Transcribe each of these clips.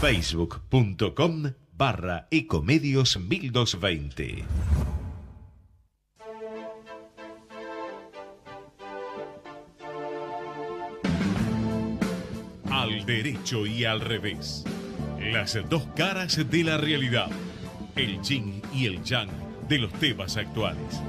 facebook.com/ecomedios1220. Al derecho y al revés. Las dos caras de la realidad. El yin y el yang de los temas actuales.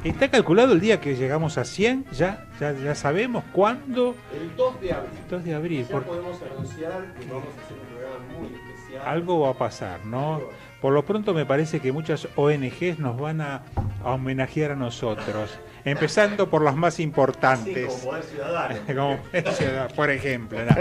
Está calculado el día que llegamos a 100, ya sabemos cuándo. El 2 de abril. 2 de abril. Ya podemos anunciar que vamos a hacer un programa muy especial. Algo va a pasar, ¿no? Por lo pronto me parece que muchas ONGs nos van a homenajear a nosotros, empezando por las más importantes. Sí, como Poder Ciudadano. Como Poder Ciudadano, por ejemplo. No,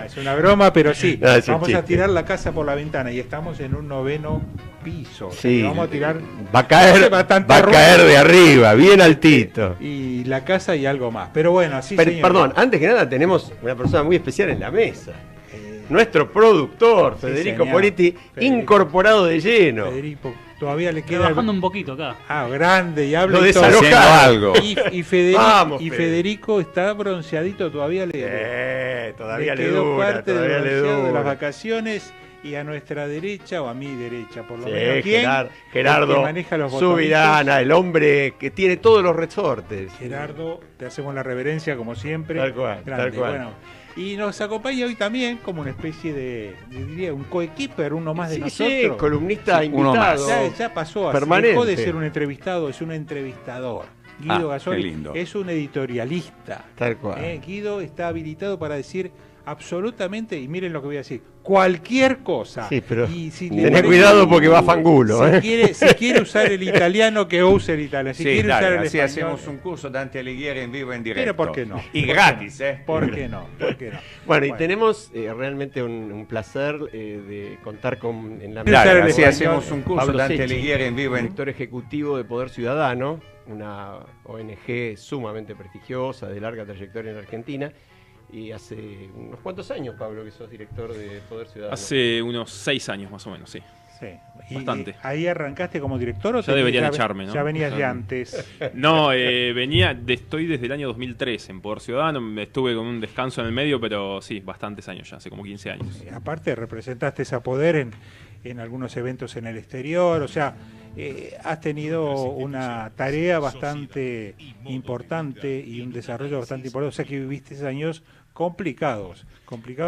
es una broma, pero sí. Vamos a tirar la casa por la ventana y estamos en un 9º piso. Sí, vamos a tirar. Va a caer de arriba, bien altito. Y la casa y algo más. Pero bueno, así. Perdón, antes que nada tenemos una persona muy especial en la mesa. Nuestro productor, Federico Politi, incorporado de lleno. Federico, todavía le queda. Bajando un poquito acá. Grande y habla. Lo desalojado algo. Y Federico está bronceadito, todavía todavía le quedó dura, parte todavía del le bronceado dura. de las vacaciones. Y a nuestra derecha, o a mi derecha, por lo Sí, menos. ¿Quién? Gerardo El que maneja los Subirana, el hombre que tiene todos los resortes. Gerardo, te hacemos la reverencia como siempre. Tal cual, grande. tal cual. Bueno, y nos acompaña hoy también como una especie de diría, un coequiper, uno más de nosotros. Sí, columnista invitado. Ya pasó, permanente. dejó de ser un entrevistado, es un entrevistador. Guido Gasoli es un editorialista. Tal cual. Guido está habilitado para decir absolutamente, y miren lo que voy a decir, cualquier cosa. Sí, pero si tenés cuidado porque va fangulo. Si quiere usar el italiano, que use el italiano. Si quiere usar el así español, hacemos un curso de Dante Alighieri en vivo, en directo. Pero ¿por qué no? Y gratis, ¿Por qué no? ¿Por qué no? Bueno, y tenemos realmente un placer de contar con en la mesa. Claro, así español, hacemos un curso Pablo de Dante Secchi, Alighieri en vivo. Director ejecutivo de Poder Ciudadano, una ONG sumamente prestigiosa, de larga trayectoria en Argentina. Y hace unos cuantos años, Pablo, que sos director de Poder Ciudadano. Hace unos 6 años más o menos, sí. Bastante. ¿Ahí arrancaste como director o ya deberían echarme, ¿no? Ya venías de antes. No, estoy desde el año 2003 en Poder Ciudadano. Estuve con un descanso en el medio, pero sí, bastantes años ya, hace como 15 años. Aparte, representaste a Poder en algunos eventos en el exterior, o sea, has tenido una tarea bastante importante y un desarrollo bastante importante, o sea que viviste años complicados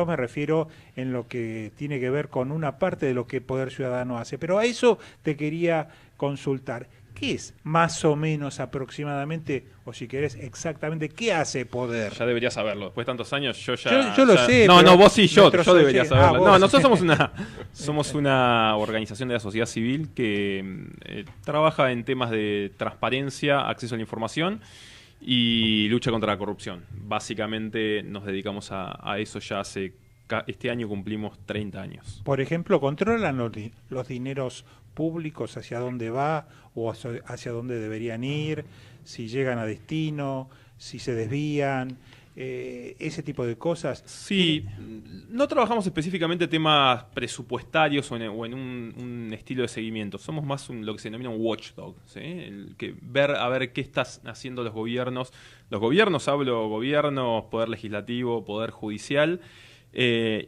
me refiero en lo que tiene que ver con una parte de lo que Poder Ciudadano hace, pero a eso te quería consultar. ¿Qué es más o menos aproximadamente, o si querés exactamente, qué hace Poder? Ya deberías saberlo. Después de tantos años, yo lo sé. No, vos y yo debería saberlo. Vos. Nosotros somos una organización de la sociedad civil que trabaja en temas de transparencia, acceso a la información y lucha contra la corrupción. Básicamente nos dedicamos a eso ya este año cumplimos 30 años. Por ejemplo, ¿controlan los dineros públicos hacia dónde va o hacia dónde deberían ir, si llegan a destino, si se desvían, ese tipo de cosas? Sí, no trabajamos específicamente temas presupuestarios o en un estilo de seguimiento. Somos más lo que se denomina un watchdog, ¿sí? A ver qué están haciendo los gobiernos. Los gobiernos, hablo gobiernos, poder legislativo, poder judicial.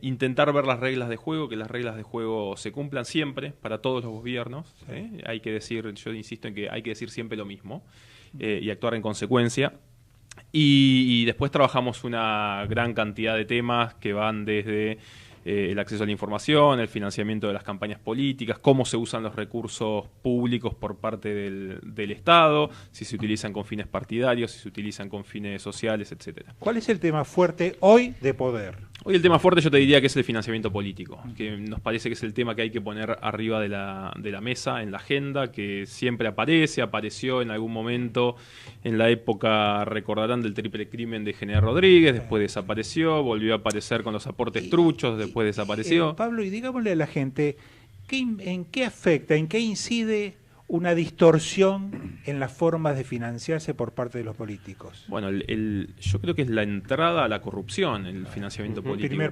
Intentar ver las reglas de juego, que las reglas de juego se cumplan siempre para todos los gobiernos. Hay que decir, yo insisto en que hay que decir siempre lo mismo y actuar en consecuencia. Y después trabajamos una gran cantidad de temas que van desde el acceso a la información, el financiamiento de las campañas políticas, cómo se usan los recursos públicos por parte del Estado, si se utilizan con fines partidarios, si se utilizan con fines sociales, etcétera. ¿Cuál es el tema fuerte hoy de Poder? Hoy el tema fuerte yo te diría que es el financiamiento político, que nos parece que es el tema que hay que poner arriba de la mesa, en la agenda, que siempre apareció en algún momento en la época, recordarán, del triple crimen de General Rodríguez, después desapareció, volvió a aparecer con los aportes truchos, después desapareció. Pablo, y digámosle a la gente, ¿en qué afecta, en qué incide una distorsión en las formas de financiarse por parte de los políticos? Bueno, yo creo que es la entrada a la corrupción, el financiamiento político.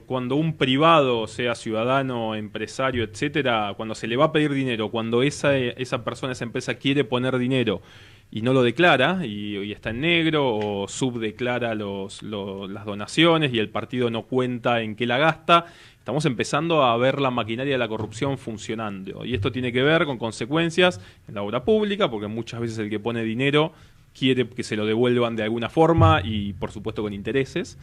Cuando un privado, sea ciudadano, empresario, etcétera, cuando se le va a pedir dinero, cuando esa persona, esa empresa quiere poner dinero y no lo declara y está en negro o subdeclara las donaciones y el partido no cuenta en qué la gasta, estamos empezando a ver la maquinaria de la corrupción funcionando. Y esto tiene que ver con consecuencias en la obra pública, porque muchas veces el que pone dinero quiere que se lo devuelvan de alguna forma y, por supuesto, con intereses.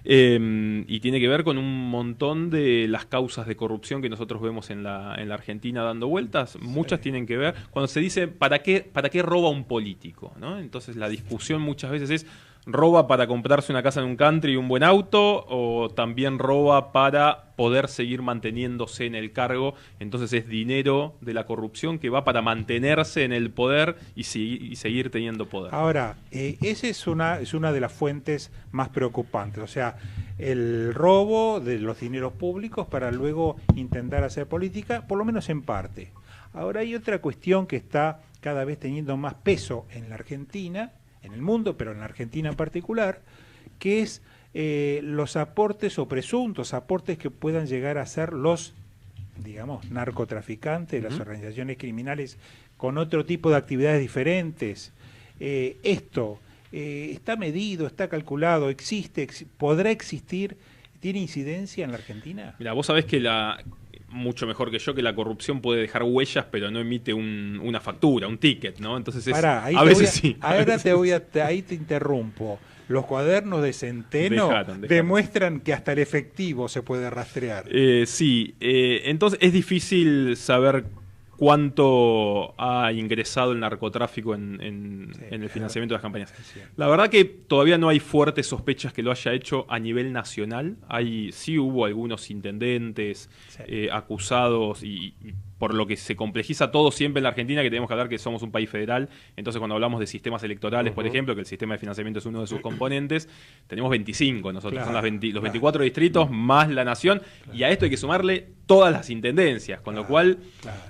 Y tiene que ver con un montón de las causas de corrupción que nosotros vemos en la Argentina dando vueltas. Muchas tienen que ver, cuando se dice ¿para qué roba un político?, ¿no? Entonces la discusión muchas veces es: ¿roba para comprarse una casa en un country y un buen auto? ¿O también roba para poder seguir manteniéndose en el cargo? Entonces es dinero de la corrupción que va para mantenerse en el poder y seguir teniendo poder. Ahora, esa es una de las fuentes más preocupantes. O sea, el robo de los dineros públicos para luego intentar hacer política, por lo menos en parte. Ahora hay otra cuestión que está cada vez teniendo más peso en la Argentina, en el mundo, pero en la Argentina en particular, que es los aportes o presuntos aportes que puedan llegar a ser los, digamos, narcotraficantes, las organizaciones criminales con otro tipo de actividades diferentes. Esto está medido, está calculado, existe, podrá existir, ¿tiene incidencia en la Argentina? Mira, vos sabés que mucho mejor que yo, que la corrupción puede dejar huellas, pero no emite una factura, un ticket, ¿no? Entonces a veces sí. Ahora ahí te interrumpo. Los cuadernos de Centeno demuestran que hasta el efectivo se puede rastrear. Sí, entonces es difícil saber cuánto ha ingresado el narcotráfico en el financiamiento de las campañas. La verdad que todavía no hay fuertes sospechas que lo haya hecho a nivel nacional. Sí hubo algunos intendentes acusados y por lo que se complejiza todo siempre en la Argentina, que tenemos que hablar que somos un país federal. Entonces, cuando hablamos de sistemas electorales, por ejemplo, que el sistema de financiamiento es uno de sus componentes, tenemos 25 nosotros. Son los 24 distritos más la nación, y a esto hay que sumarle todas las intendencias, con lo cual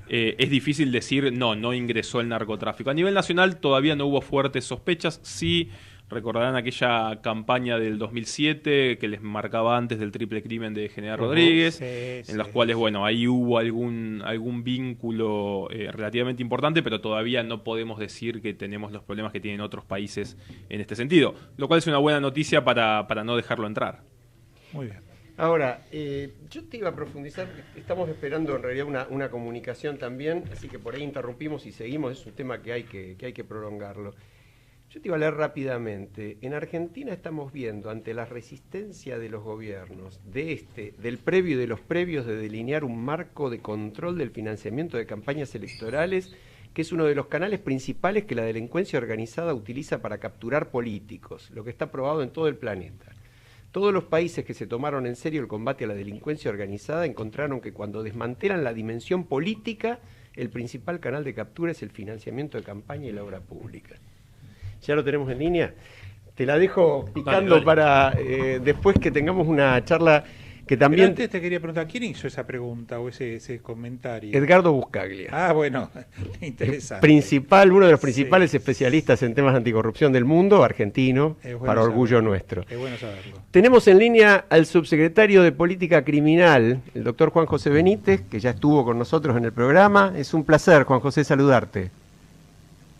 es difícil decir no ingresó el narcotráfico. A nivel nacional todavía no hubo fuertes sospechas. Sí, recordarán aquella campaña del 2007 que les marcaba antes del triple crimen de General Rodríguez, en las cuales, bueno, ahí hubo algún vínculo relativamente importante, pero todavía no podemos decir que tenemos los problemas que tienen otros países en este sentido, lo cual es una buena noticia para no dejarlo entrar. Muy bien. Ahora, yo te iba a profundizar, estamos esperando en realidad una comunicación también, así que por ahí interrumpimos y seguimos, es un tema que hay que prolongarlo. Yo te iba a leer rápidamente. En Argentina estamos viendo, ante la resistencia de los gobiernos, del previo y de los previos, de delinear un marco de control del financiamiento de campañas electorales, que es uno de los canales principales que la delincuencia organizada utiliza para capturar políticos, lo que está probado en todo el planeta. Todos los países que se tomaron en serio el combate a la delincuencia organizada encontraron que cuando desmantelan la dimensión política, el principal canal de captura es el financiamiento de campaña y la obra pública. ¿Ya lo tenemos en línea? Te la dejo picando dale. Para después que tengamos una charla que también... Pero antes te quería preguntar, ¿quién hizo esa pregunta o ese comentario? Edgardo Buscaglia. Ah, bueno, interesante. Uno de los principales especialistas en temas de anticorrupción del mundo, argentino, para orgullo nuestro. Es bueno saberlo. Tenemos en línea al subsecretario de Política Criminal, el doctor Juan José Benítez, que ya estuvo con nosotros en el programa. Es un placer, Juan José, saludarte.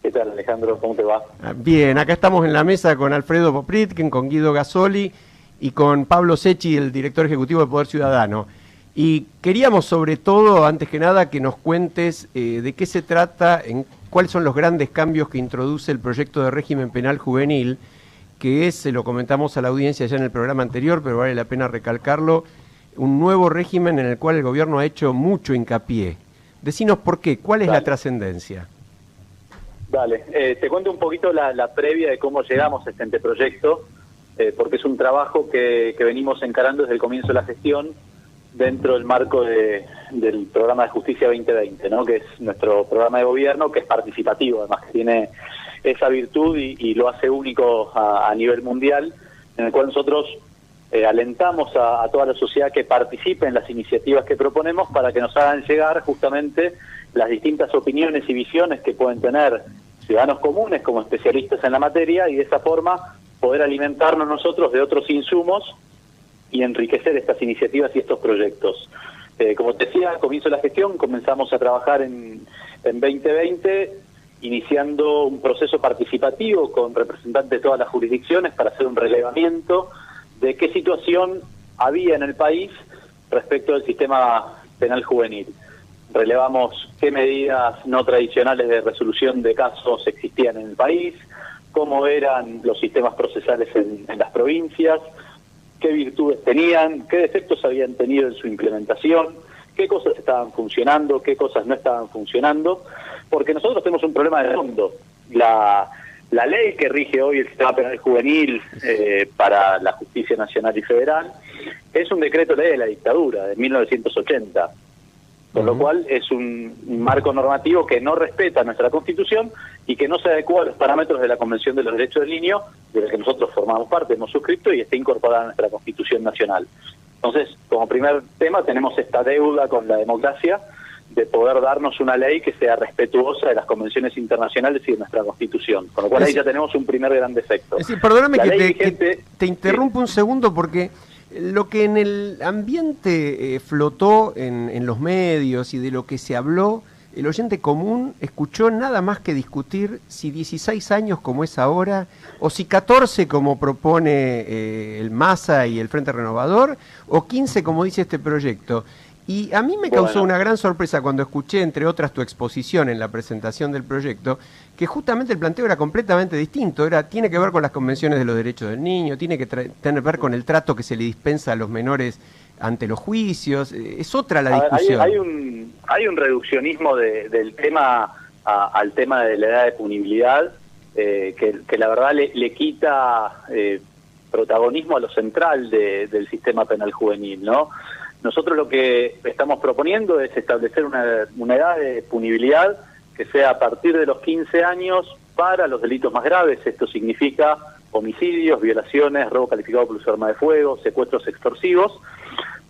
¿Qué tal, Alejandro? ¿Cómo te va? Bien, acá estamos en la mesa con Alfredo Popritkin, con Guido Gasoli y con Pablo Secchi, el director ejecutivo de Poder Ciudadano. Y queríamos, sobre todo, antes que nada, que nos cuentes de qué se trata, cuáles son los grandes cambios que introduce el proyecto de régimen penal juvenil, que es, se lo comentamos a la audiencia ya en el programa anterior, pero vale la pena recalcarlo, un nuevo régimen en el cual el gobierno ha hecho mucho hincapié. Decinos por qué, ¿cuál es la trascendencia? Dale, te cuento un poquito la previa de cómo llegamos a este anteproyecto, porque es un trabajo que venimos encarando desde el comienzo de la gestión dentro del marco del programa de Justicia 2020, ¿no? Que es nuestro programa de gobierno, que es participativo, además que tiene esa virtud y lo hace único a nivel mundial, en el cual nosotros alentamos a toda la sociedad que participe en las iniciativas que proponemos para que nos hagan llegar justamente las distintas opiniones y visiones que pueden tener ciudadanos comunes como especialistas en la materia, y de esa forma poder alimentarnos nosotros de otros insumos y enriquecer estas iniciativas y estos proyectos. Como te decía, al comienzo de la gestión comenzamos a trabajar en 2020, iniciando un proceso participativo con representantes de todas las jurisdicciones para hacer un relevamiento de qué situación había en el país respecto del sistema penal juvenil. Relevamos qué medidas no tradicionales de resolución de casos existían en el país, cómo eran los sistemas procesales en las provincias, qué virtudes tenían, qué defectos habían tenido en su implementación, qué cosas estaban funcionando, qué cosas no estaban funcionando, porque nosotros tenemos un problema de fondo. La ley que rige hoy el sistema penal juvenil para la justicia nacional y federal es un decreto ley de la dictadura de 1980, con lo cual es un marco normativo que no respeta nuestra Constitución y que no se adecua a los parámetros de la Convención de los Derechos del Niño, de la que nosotros formamos parte, hemos suscrito y está incorporada a nuestra Constitución nacional. Entonces, como primer tema, tenemos esta deuda con la democracia de poder darnos una ley que sea respetuosa de las convenciones internacionales y de nuestra Constitución, con lo cual ahí ya tenemos un primer gran defecto. Es decir, perdóname que te interrumpo un segundo, porque lo que en el ambiente flotó en los medios y de lo que se habló, el oyente común escuchó nada más que discutir si 16 años como es ahora, o si 14 como propone el MASA y el Frente Renovador, o 15 como dice este proyecto. Y a mí me causó una gran sorpresa cuando escuché, entre otras, tu exposición en la presentación del proyecto, que justamente el planteo era completamente distinto. Tiene que ver con las convenciones de los derechos del niño, tiene que tener que ver con el trato que se le dispensa a los menores ante los juicios. Es otra la discusión. Hay un reduccionismo del tema al tema de la edad de punibilidad que la verdad le quita protagonismo a lo central del sistema penal juvenil, ¿no? Nosotros lo que estamos proponiendo es establecer una edad de punibilidad que sea a partir de los 15 años para los delitos más graves. Esto significa homicidios, violaciones, robo calificado por uso de arma de fuego, secuestros extorsivos,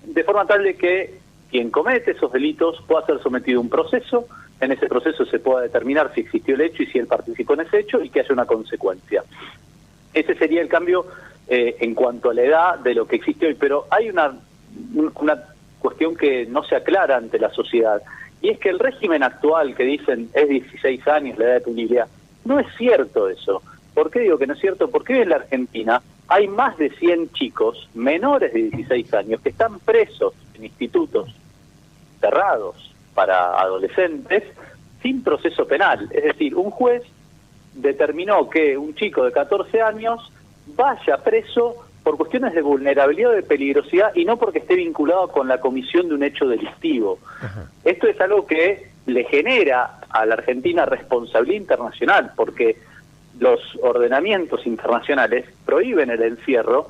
de forma tal de que quien comete esos delitos pueda ser sometido a un proceso. En ese proceso se pueda determinar si existió el hecho y si él participó en ese hecho y que haya una consecuencia. Ese sería el cambio en cuanto a la edad de lo que existe hoy, pero hay una cuestión que no se aclara ante la sociedad, y es que el régimen actual que dicen es 16 años la edad de punibilidad, no es cierto eso. ¿Por qué digo que no es cierto? Porque hoy en la Argentina hay más de 100 chicos menores de 16 años que están presos en institutos cerrados para adolescentes sin proceso penal. Es decir, un juez determinó que un chico de 14 años vaya preso por cuestiones de vulnerabilidad o de peligrosidad y no porque esté vinculado con la comisión de un hecho delictivo. Esto es algo que le genera a la Argentina responsabilidad internacional, porque los ordenamientos internacionales prohíben el encierro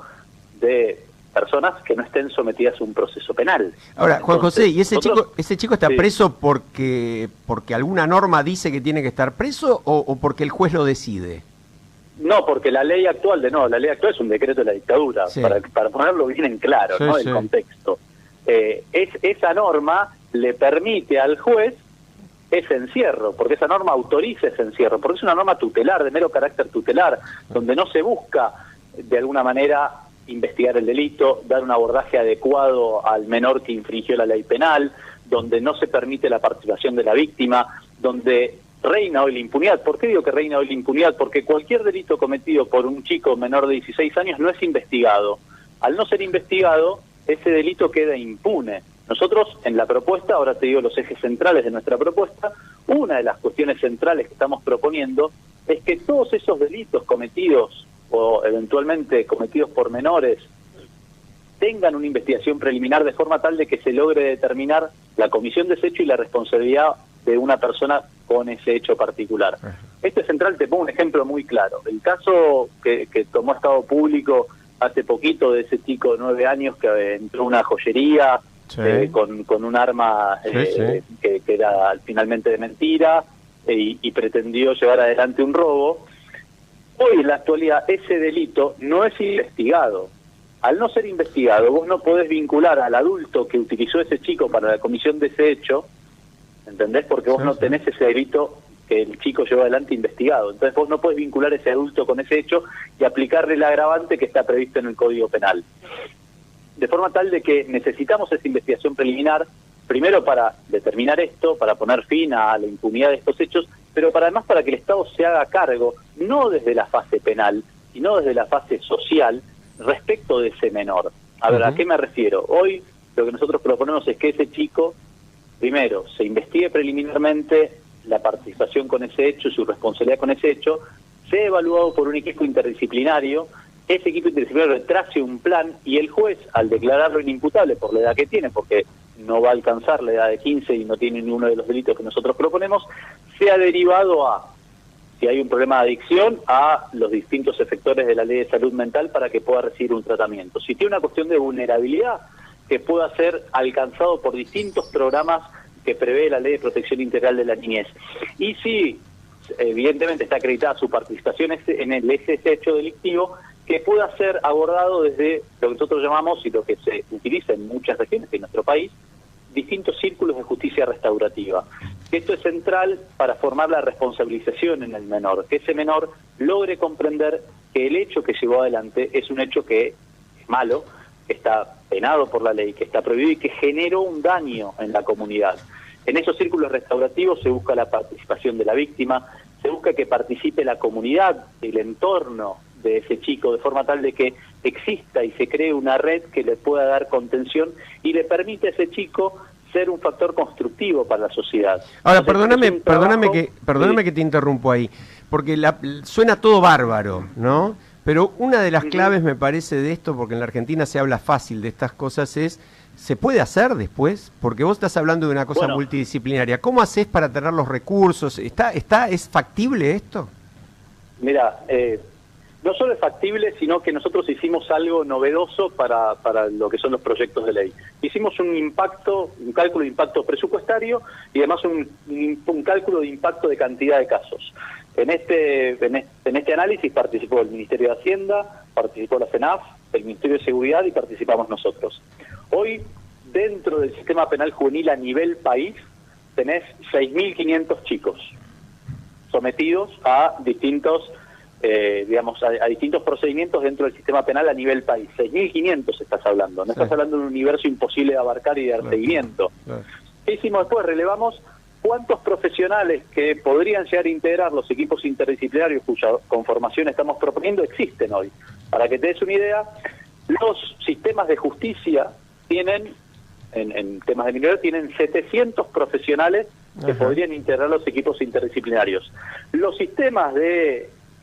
de personas que no estén sometidas a un proceso penal. Ahora, Juan José, ¿y ese chico está preso porque alguna norma dice que tiene que estar preso o porque el juez lo decide? No, porque la ley actual la ley actual es un decreto de la dictadura, sí. para ponerlo bien en claro, sí, ¿no? El contexto. Esa norma le permite al juez ese encierro, porque esa norma autoriza ese encierro, porque es una norma tutelar, de mero carácter tutelar, donde no se busca de alguna manera investigar el delito, dar un abordaje adecuado al menor que infringió la ley penal, donde no se permite la participación de la víctima, donde reina hoy la impunidad. ¿Por qué digo que reina hoy la impunidad? Porque cualquier delito cometido por un chico menor de 16 años no es investigado. Al no ser investigado, ese delito queda impune. Nosotros, en la propuesta, ahora te digo los ejes centrales de nuestra propuesta, una de las cuestiones centrales que estamos proponiendo es que todos esos delitos cometidos o eventualmente cometidos por menores tengan una investigación preliminar de forma tal de que se logre determinar la comisión de ese hecho y la responsabilidad de una persona con ese hecho particular. Este central, te pongo un ejemplo muy claro. El caso que tomó estado público hace poquito de ese chico de 9 años que entró a una joyería con un arma que era finalmente de mentira y pretendió llevar adelante un robo. Hoy en la actualidad ese delito no es investigado. Al no ser investigado, vos no podés vincular al adulto que utilizó ese chico para la comisión de ese hecho, ¿entendés? Porque vos no tenés ese delito que el chico llevó adelante investigado. Entonces vos no podés vincular ese adulto con ese hecho y aplicarle el agravante que está previsto en el Código Penal. De forma tal de que necesitamos esa investigación preliminar, primero para determinar esto, para poner fin a la impunidad de estos hechos, pero además para que el Estado se haga cargo, no desde la fase penal, sino desde la fase social, respecto de ese menor. A ver, ¿a qué me refiero? Hoy lo que nosotros proponemos es que ese chico, primero, se investigue preliminarmente la participación con ese hecho y su responsabilidad con ese hecho, sea evaluado por un equipo interdisciplinario, ese equipo interdisciplinario trace un plan y el juez, al declararlo inimputable por la edad que tiene, porque no va a alcanzar la edad de 15 y no tiene ninguno de los delitos que nosotros proponemos, sea derivado a, si hay un problema de adicción, a los distintos efectores de la ley de salud mental para que pueda recibir un tratamiento. Si tiene una cuestión de vulnerabilidad, que pueda ser alcanzado por distintos programas que prevé la ley de protección integral de la niñez. Y si, evidentemente, está acreditada su participación en ese hecho delictivo, que pueda ser abordado desde lo que nosotros llamamos, y lo que se utiliza en muchas regiones de nuestro país, distintos círculos de justicia restaurativa. Esto es central para formar la responsabilización en el menor, que ese menor logre comprender que el hecho que llevó adelante es un hecho que es malo, que está penado por la ley, que está prohibido y que generó un daño en la comunidad. En esos círculos restaurativos se busca la participación de la víctima, se busca que participe la comunidad, el entorno de ese chico, de forma tal de que exista y se cree una red que le pueda dar contención y le permite a ese chico ser un factor constructivo para la sociedad. Ahora, entonces, perdóname que te interrumpo ahí, porque suena todo bárbaro, ¿no? Pero una de las claves, me parece, de esto, porque en la Argentina se habla fácil de estas cosas, es, ¿se puede hacer después? Porque vos estás hablando de una cosa multidisciplinaria. ¿Cómo haces para tener los recursos? ¿Es factible esto? Mira, no solo es factible, sino que nosotros hicimos algo novedoso para lo que son los proyectos de ley. Hicimos un cálculo de impacto presupuestario y además un cálculo de impacto de cantidad de casos. En este análisis participó el Ministerio de Hacienda, participó la CENAF, el Ministerio de Seguridad y participamos nosotros. Hoy, dentro del sistema penal juvenil a nivel país, tenés 6.500 chicos sometidos a distintos a distintos procedimientos dentro del sistema penal a nivel país. 6.500 estás hablando, no estás hablando de un universo imposible de abarcar y de dar seguimiento. ¿Qué hicimos después? Relevamos cuántos profesionales que podrían llegar a integrar los equipos interdisciplinarios cuya conformación estamos proponiendo existen hoy. Para que te des una idea, los sistemas de justicia tienen, en temas de minoría, tienen 700 profesionales que podrían integrar los equipos interdisciplinarios. Los sistemas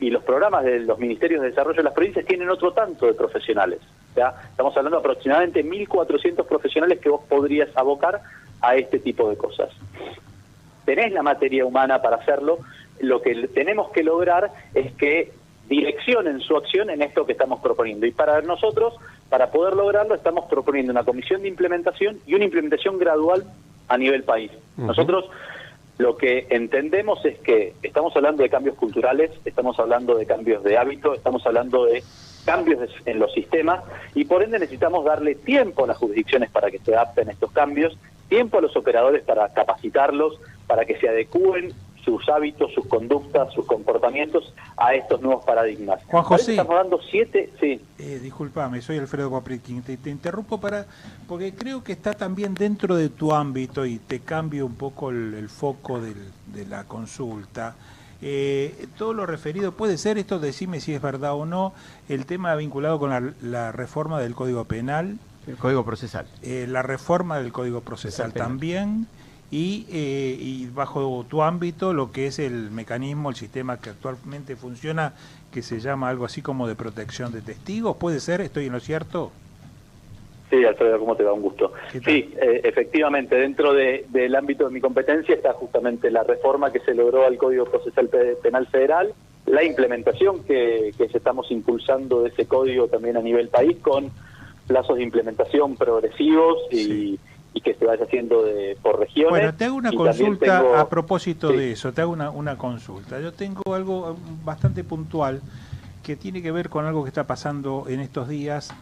y los programas de los ministerios de desarrollo de las provincias tienen otro tanto de profesionales. O sea, estamos hablando de aproximadamente 1.400 profesionales que vos podrías abocar a este tipo de cosas. Tenés la materia humana para hacerlo, lo que tenemos que lograr es que direccionen su acción en esto que estamos proponiendo. Y para nosotros, para poder lograrlo, estamos proponiendo una comisión de implementación y una implementación gradual a nivel país. Nosotros lo que entendemos es que estamos hablando de cambios culturales, estamos hablando de cambios de hábito, estamos hablando de cambios en los sistemas y por ende necesitamos darle tiempo a las jurisdicciones para que se adapten a estos cambios, tiempo a los operadores para capacitarlos, para que se adecúen sus hábitos, sus conductas, sus comportamientos a estos nuevos paradigmas. Juan José, estamos dando 7... Sí. Discúlpame, soy Alfredo Paprikin, te interrumpo porque creo que está también dentro de tu ámbito y te cambio un poco el foco de la consulta. Todo lo referido, puede ser esto, decime si es verdad o no, el tema vinculado con la reforma del Código Penal. El Código Procesal. La reforma del Código Procesal también. Y bajo tu ámbito lo que es el mecanismo, el sistema que actualmente funciona, que se llama algo así como de protección de testigos, ¿puede ser? ¿Estoy en lo cierto? Sí, Alfredo, ¿cómo te va? Un gusto. Sí, efectivamente, dentro del ámbito de mi competencia está justamente la reforma que se logró al Código Procesal Penal Federal, la implementación que estamos impulsando de ese código también a nivel país con plazos de implementación progresivos y que se vaya haciendo por regiones. Bueno, te hago una consulta a propósito de eso, te hago una consulta. Yo tengo algo bastante puntual que tiene que ver con algo que está pasando en estos días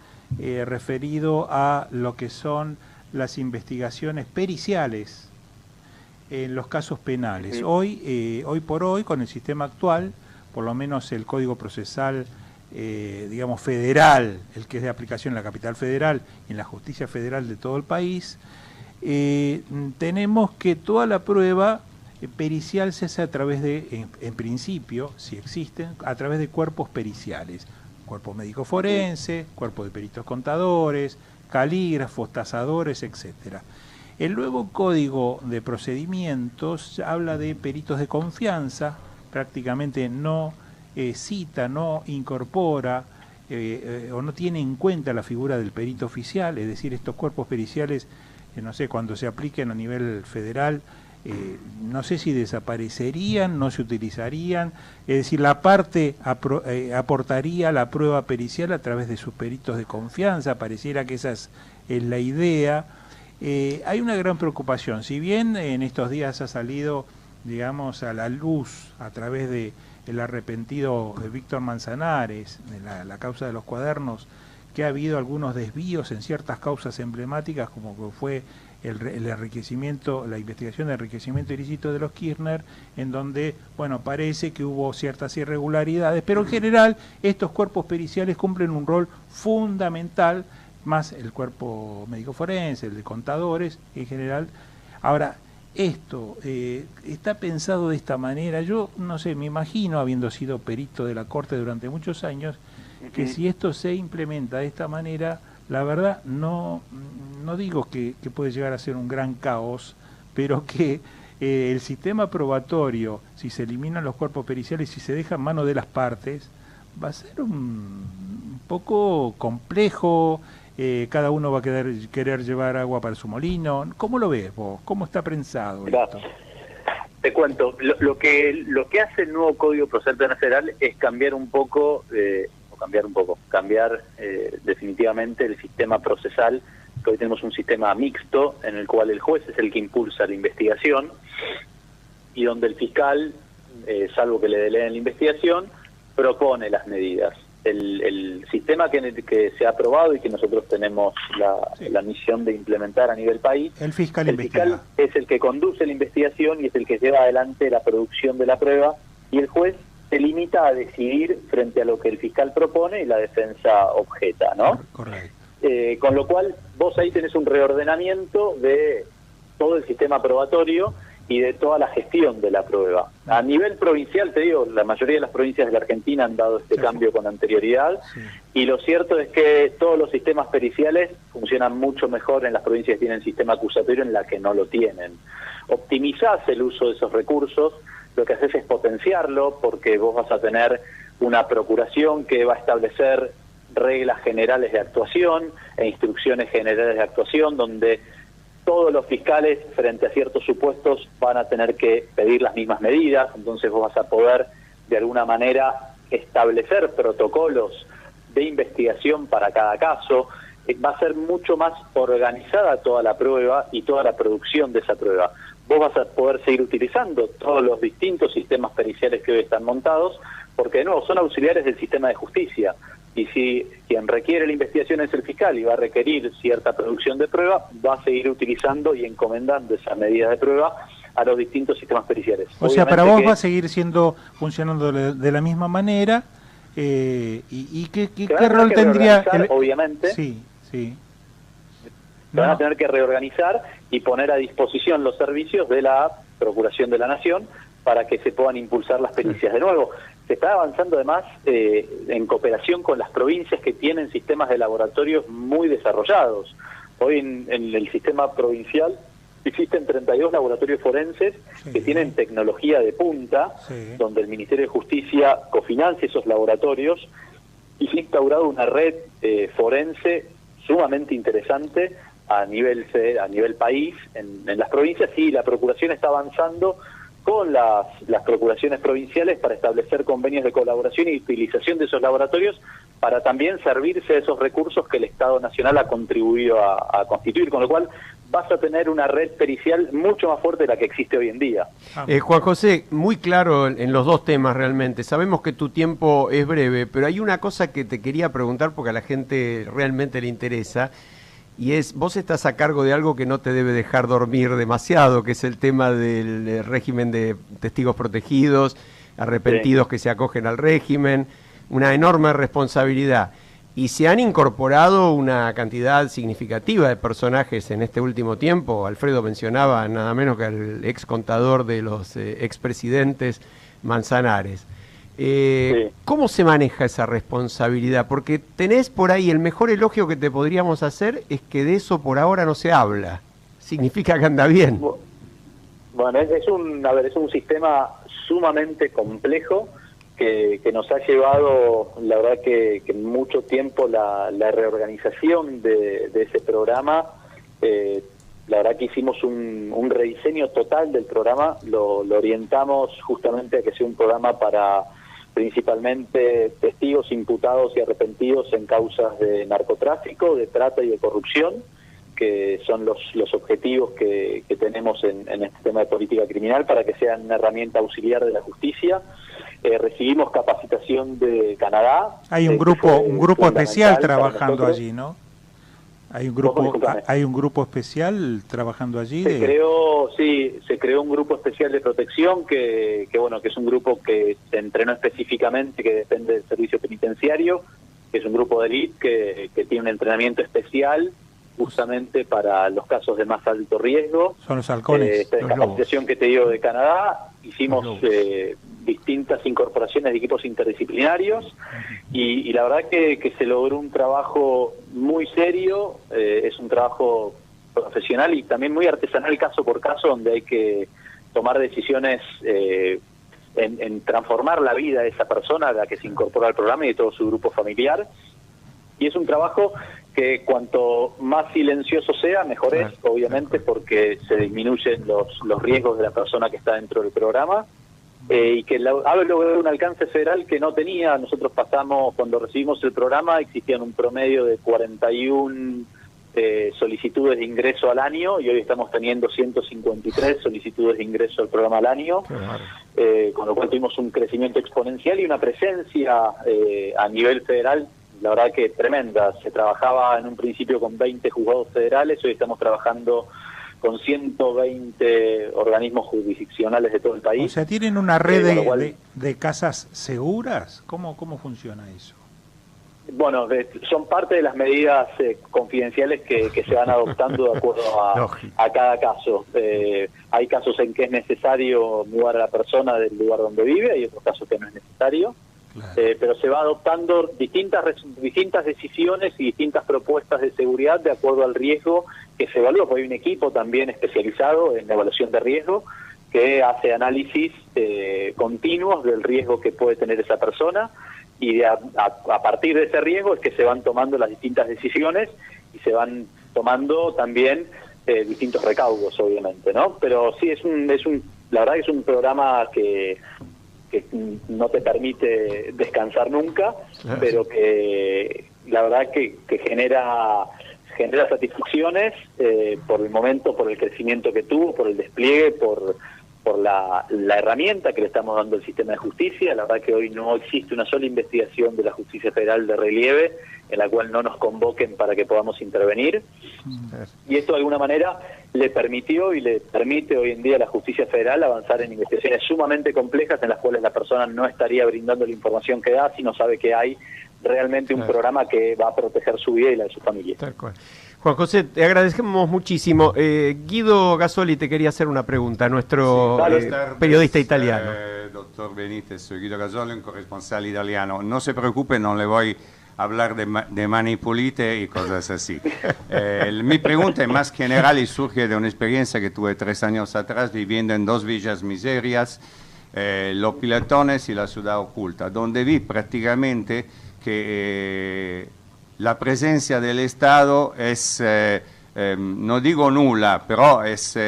referido a lo que son las investigaciones periciales en los casos penales. Hoy por hoy, con el sistema actual, por lo menos el Código Procesal digamos federal, el que es de aplicación en la capital federal y en la justicia federal de todo el país, tenemos que toda la prueba pericial se hace a través de, en principio, si existen, a través de cuerpos periciales, cuerpo médico forense, cuerpo de peritos contadores, calígrafos, tasadores, etcétera. El nuevo Código de Procedimientos habla de peritos de confianza, prácticamente no cita, no incorpora o no tiene en cuenta la figura del perito oficial, es decir, estos cuerpos periciales, no sé, cuando se apliquen a nivel federal, no sé si desaparecerían, no se utilizarían, es decir, la parte aportaría la prueba pericial a través de sus peritos de confianza, pareciera que esa es la idea. Hay una gran preocupación, si bien en estos días ha salido, digamos, a la luz a través de el arrepentido Víctor Manzanares, de la causa de los cuadernos, que ha habido algunos desvíos en ciertas causas emblemáticas, como que fue el enriquecimiento, la investigación de enriquecimiento ilícito de los Kirchner, en donde, bueno, parece que hubo ciertas irregularidades, pero en general estos cuerpos periciales cumplen un rol fundamental, más el cuerpo médico forense, el de contadores, en general. Ahora, esto está pensado de esta manera, yo no sé, me imagino, habiendo sido perito de la Corte durante muchos años, que si esto se implementa de esta manera, la verdad no digo que puede llegar a ser un gran caos, pero que el sistema probatorio, si se eliminan los cuerpos periciales, si se deja en manos de las partes, va a ser un poco complejo, cada uno va a querer llevar agua para su molino. ¿Cómo lo ves vos? ¿Cómo está pensado esto? Te cuento, lo que hace el nuevo Código Procesal Penal Federal es cambiar definitivamente el sistema procesal, que hoy tenemos un sistema mixto en el cual el juez es el que impulsa la investigación y donde el fiscal, salvo que le deleguen la investigación, propone las medidas. El sistema que se ha aprobado y que nosotros tenemos la misión de implementar a nivel país, el fiscal es el que conduce la investigación y es el que lleva adelante la producción de la prueba, y el juez se limita a decidir frente a lo que el fiscal propone y la defensa objeta, ¿no? Correcto. Con lo cual vos ahí tenés un reordenamiento de todo el sistema probatorio y de toda la gestión de la prueba. A nivel provincial, te digo, la mayoría de las provincias de la Argentina han dado este cambio con anterioridad, y lo cierto es que todos los sistemas periciales funcionan mucho mejor en las provincias que tienen sistema acusatorio en las que no lo tienen. Optimizás el uso de esos recursos, lo que haces es potenciarlo, porque vos vas a tener una procuración que va a establecer reglas generales de actuación e instrucciones generales de actuación, donde todos los fiscales frente a ciertos supuestos van a tener que pedir las mismas medidas, entonces vos vas a poder de alguna manera establecer protocolos de investigación para cada caso. Va a ser mucho más organizada toda la prueba y toda la producción de esa prueba. Vos vas a poder seguir utilizando todos los distintos sistemas periciales que hoy están montados, porque de nuevo son auxiliares del sistema de justicia. Y si quien requiere la investigación es el fiscal y va a requerir cierta producción de prueba, va a seguir utilizando y encomendando esas medidas de prueba a los distintos sistemas periciales. O sea, para vos va a seguir funcionando de la misma manera, y ¿qué rol tendría? Obviamente. Sí. Van a tener que reorganizar y poner a disposición los servicios de la Procuración de la Nación para que se puedan impulsar las pericias. De nuevo, se está avanzando además en cooperación con las provincias que tienen sistemas de laboratorios muy desarrollados. Hoy en el sistema provincial existen 32 laboratorios forenses que tienen tecnología de punta, donde el Ministerio de Justicia cofinancia esos laboratorios, y se ha instaurado una red forense sumamente interesante a nivel país, en las provincias, y la Procuración está avanzando con las procuraciones provinciales para establecer convenios de colaboración y utilización de esos laboratorios para también servirse de esos recursos que el Estado Nacional ha contribuido a constituir, con lo cual vas a tener una red pericial mucho más fuerte de la que existe hoy en día. Juan José, muy claro en los dos temas realmente. Sabemos que tu tiempo es breve, pero hay una cosa que te quería preguntar porque a la gente realmente le interesa, y es, vos estás a cargo de algo que no te debe dejar dormir demasiado, que es el tema del régimen de testigos protegidos, arrepentidos que se acogen al régimen, una enorme responsabilidad. Y se han incorporado una cantidad significativa de personajes en este último tiempo. Alfredo mencionaba nada menos que al ex contador de los expresidentes Manzanares. Sí. ¿Cómo se maneja esa responsabilidad? Porque tenés por ahí, el mejor elogio que te podríamos hacer es que de eso por ahora no se habla. Significa que anda bien. Bueno, es un sistema sumamente complejo que nos ha llevado, la verdad que mucho tiempo la reorganización de ese programa. La verdad que hicimos un rediseño total del programa, lo orientamos justamente a que sea un programa para principalmente testigos, imputados y arrepentidos en causas de narcotráfico, de trata y de corrupción, que son los objetivos que tenemos en este tema de política criminal, para que sean una herramienta auxiliar de la justicia. Recibimos capacitación de Canadá. Hay un grupo especial trabajando allí, ¿no? Hay un grupo especial trabajando allí. Se creó un grupo especial de protección que es un grupo que se entrenó específicamente, que depende del servicio penitenciario, que es un grupo de élite que tiene un entrenamiento especial justamente para los casos de más alto riesgo. Son los halcones. Esta capacitación que te digo de Canadá, hicimos distintas incorporaciones de equipos interdisciplinarios y la verdad que se logró un trabajo muy serio, es un trabajo profesional y también muy artesanal caso por caso, donde hay que tomar decisiones en transformar la vida de esa persona a la que se incorpora al programa y de todo su grupo familiar. Y es un trabajo que cuanto más silencioso sea, mejor es, obviamente, porque se disminuyen los riesgos de la persona que está dentro del programa, y que ha logrado un alcance federal que no tenía. Nosotros pasamos, cuando recibimos el programa, existían un promedio de 41 solicitudes de ingreso al año, y hoy estamos teniendo 153 solicitudes de ingreso al programa al año, con lo cual tuvimos un crecimiento exponencial y una presencia a nivel federal, la verdad que tremenda. Se trabajaba en un principio con 20 juzgados federales, hoy estamos trabajando con 120 organismos jurisdiccionales de todo el país. O sea, ¿tienen una red de casas seguras? ¿Cómo funciona eso? Bueno, son parte de las medidas confidenciales que se van adoptando de acuerdo a cada caso. Hay casos en que es necesario mudar a la persona del lugar donde vive, hay otros casos que no es necesario. Claro. Pero se va adoptando distintas decisiones y distintas propuestas de seguridad de acuerdo al riesgo que se evalúa, porque hay un equipo también especializado en la evaluación de riesgo que hace análisis continuos del riesgo que puede tener esa persona, y a partir de ese riesgo es que se van tomando las distintas decisiones y se van tomando también distintos recaudos, obviamente, ¿no? Pero sí, la verdad que es un programa que no te permite descansar nunca, pero que la verdad que genera satisfacciones por el momento, por el crecimiento que tuvo, por el despliegue, por la herramienta que le estamos dando al sistema de justicia. La verdad que hoy no existe una sola investigación de la justicia federal de relieve en la cual no nos convoquen para que podamos intervenir. Y esto de alguna manera le permitió y le permite hoy en día a la justicia federal avanzar en investigaciones sumamente complejas en las cuales la persona no estaría brindando la información que da si no sabe que hay realmente un programa que va a proteger su vida y la de su familia. Tal cual. Juan José, te agradecemos muchísimo. Guido Gasoli te quería hacer una pregunta, nuestro periodista italiano. Doctor Benítez, soy Guido Gasoli, un corresponsal italiano. No se preocupe, no le voy a hablar de mani pulite y cosas así. Mi pregunta es más general y surge de una experiencia que tuve 3 años atrás viviendo en 2 villas miserias, Los Pilatones y la Ciudad Oculta, donde vi prácticamente que la presencia del Estado es, no digo nula, pero es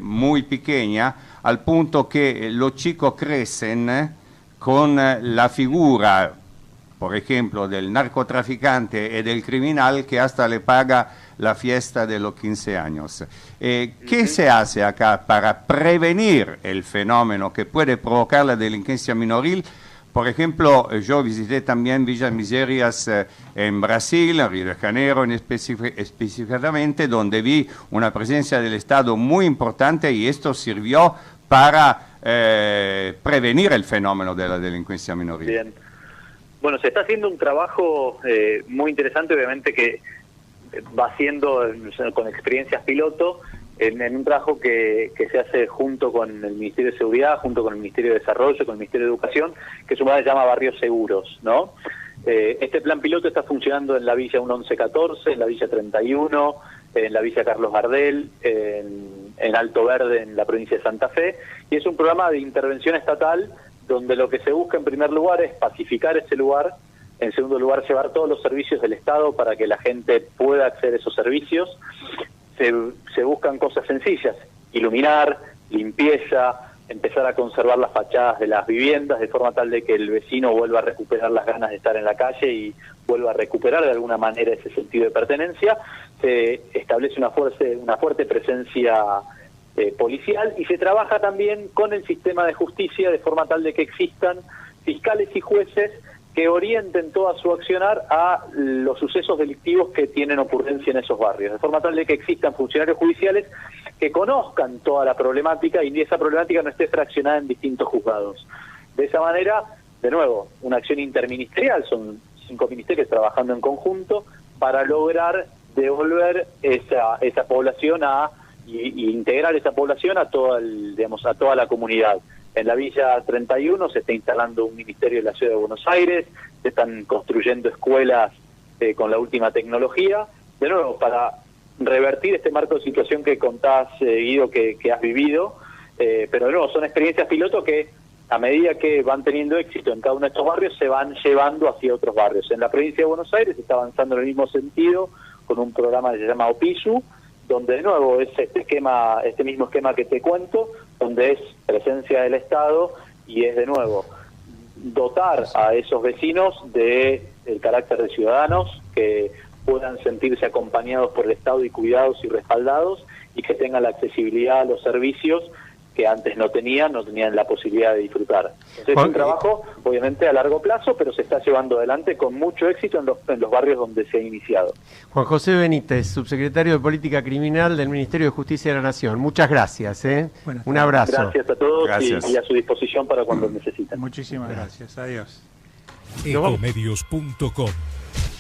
muy pequeña, al punto que los chicos crecen con la figura, por ejemplo, del narcotraficante y del criminal que hasta le paga la fiesta de los 15 años. ¿Qué se hace acá para prevenir el fenómeno que puede provocar la delincuencia minoril? Por ejemplo, yo visité también Villas Miserias en Brasil, en Río de Janeiro específicamente, donde vi una presencia del Estado muy importante y esto sirvió para prevenir el fenómeno de la delincuencia minoril. Bien. Bueno, se está haciendo un trabajo muy interesante, obviamente que va haciendo con experiencias piloto, en un trabajo que se hace junto con el Ministerio de Seguridad, junto con el Ministerio de Desarrollo, con el Ministerio de Educación, que es un plan que se llama Barrios Seguros, ¿no? Este plan piloto está funcionando en la Villa 1114, en la Villa 31, en la Villa Carlos Gardel, en Alto Verde, en la provincia de Santa Fe, y es un programa de intervención estatal donde lo que se busca en primer lugar es pacificar ese lugar, en segundo lugar llevar todos los servicios del Estado para que la gente pueda acceder a esos servicios. Se buscan cosas sencillas, iluminar, limpieza, empezar a conservar las fachadas de las viviendas de forma tal de que el vecino vuelva a recuperar las ganas de estar en la calle y vuelva a recuperar de alguna manera ese sentido de pertenencia. Se establece una fuerte presencia policial y se trabaja también con el sistema de justicia de forma tal de que existan fiscales y jueces que orienten toda su accionar a los sucesos delictivos que tienen ocurrencia en esos barrios, de forma tal de que existan funcionarios judiciales que conozcan toda la problemática y esa problemática no esté fraccionada en distintos juzgados. De esa manera, de nuevo, una acción interministerial, son 5 ministerios trabajando en conjunto para lograr devolver esa población y integrar esa población a toda a toda la comunidad. En la Villa 31 se está instalando un ministerio de la Ciudad de Buenos Aires, se están construyendo escuelas con la última tecnología, de nuevo, para revertir este marco de situación que contás, Guido, que has vivido, pero de nuevo, son experiencias piloto que a medida que van teniendo éxito en cada uno de estos barrios, se van llevando hacia otros barrios. En la provincia de Buenos Aires se está avanzando en el mismo sentido, con un programa que se llama OPISU, donde de nuevo es este mismo esquema que te cuento, donde es presencia del Estado y es de nuevo dotar a esos vecinos del carácter de ciudadanos, que puedan sentirse acompañados por el Estado y cuidados y respaldados, y que tengan la accesibilidad a los servicios que antes no tenían la posibilidad de disfrutar. Entonces es un trabajo, obviamente, a largo plazo, pero se está llevando adelante con mucho éxito en los barrios donde se ha iniciado. Juan José Benítez, subsecretario de Política Criminal del Ministerio de Justicia de la Nación. Muchas gracias. Un abrazo. Gracias a todos y a su disposición para cuando necesiten. Muchísimas gracias. Adiós. Ecomedios.com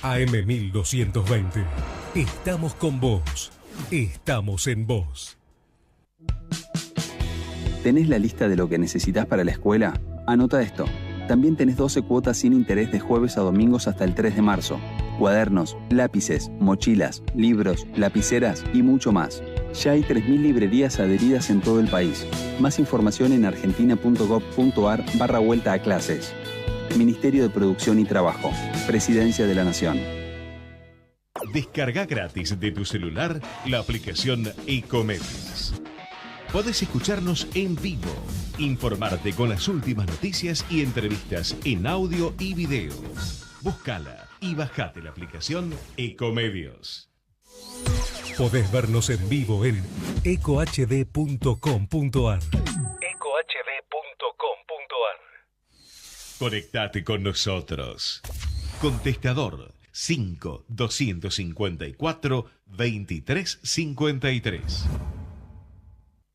AM1220. Estamos con vos. Estamos en vos. ¿Tenés la lista de lo que necesitas para la escuela? Anota esto. También tenés 12 cuotas sin interés de jueves a domingos hasta el 3 de marzo. Cuadernos, lápices, mochilas, libros, lapiceras y mucho más. Ya hay 3.000 librerías adheridas en todo el país. Más información en argentina.gov.ar/vuelta a clases. Ministerio de Producción y Trabajo. Presidencia de la Nación. Descarga gratis de tu celular la aplicación Ecomedios. Podés escucharnos en vivo, informarte con las últimas noticias y entrevistas en audio y video. Búscala y bajate la aplicación Ecomedios. Podés vernos en vivo en ecohd.com.ar. Conectate con nosotros. Contestador 5-254-2353.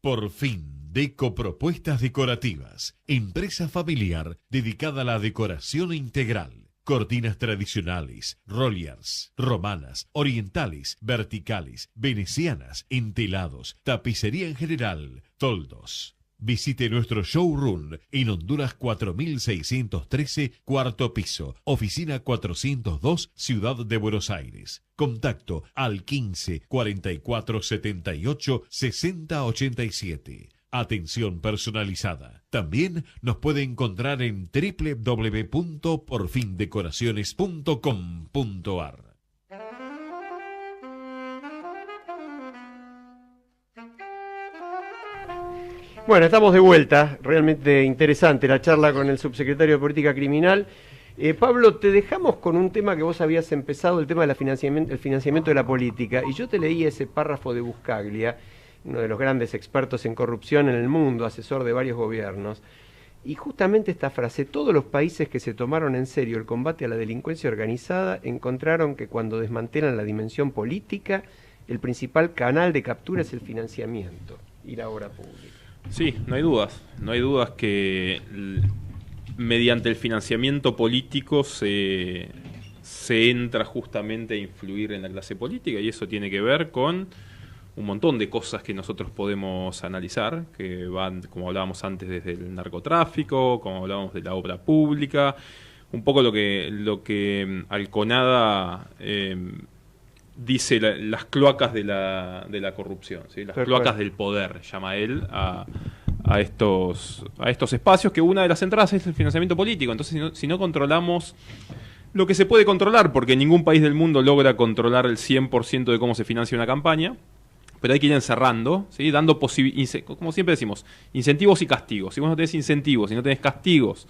Por fin, Deco Propuestas Decorativas, empresa familiar dedicada a la decoración integral. Cortinas tradicionales, rollers, romanas, orientales, verticales, venecianas, entelados, tapicería en general, toldos. Visite nuestro showroom en Honduras 4613, cuarto piso, oficina 402, Ciudad de Buenos Aires. Contacto al 15 44 78 60 87. Atención personalizada. También nos puede encontrar en www.porfindecoraciones.com.ar. Bueno, estamos de vuelta, realmente interesante la charla con el subsecretario de Política Criminal. Pablo, te dejamos con un tema que vos habías empezado, el tema del financiamiento de la política, y yo te leí ese párrafo de Buscaglia, uno de los grandes expertos en corrupción en el mundo, asesor de varios gobiernos, y justamente esta frase: todos los países que se tomaron en serio el combate a la delincuencia organizada encontraron que cuando desmantelan la dimensión política, el principal canal de captura es el financiamiento y la obra pública. Sí, no hay dudas que mediante el financiamiento político se entra justamente a influir en la clase política, y eso tiene que ver con un montón de cosas que nosotros podemos analizar, que van, como hablábamos antes, desde el narcotráfico, como hablábamos de la obra pública, un poco lo que Alconada dice las cloacas de la corrupción, ¿sí? Las cloacas del poder, llama él a estos espacios, que una de las entradas es el financiamiento político. Entonces, si no controlamos lo que se puede controlar, porque ningún país del mundo logra controlar el 100% de cómo se financia una campaña, pero hay que ir encerrando, ¿sí? Dando como siempre decimos, incentivos y castigos. Si vos no tenés incentivos y no tenés castigos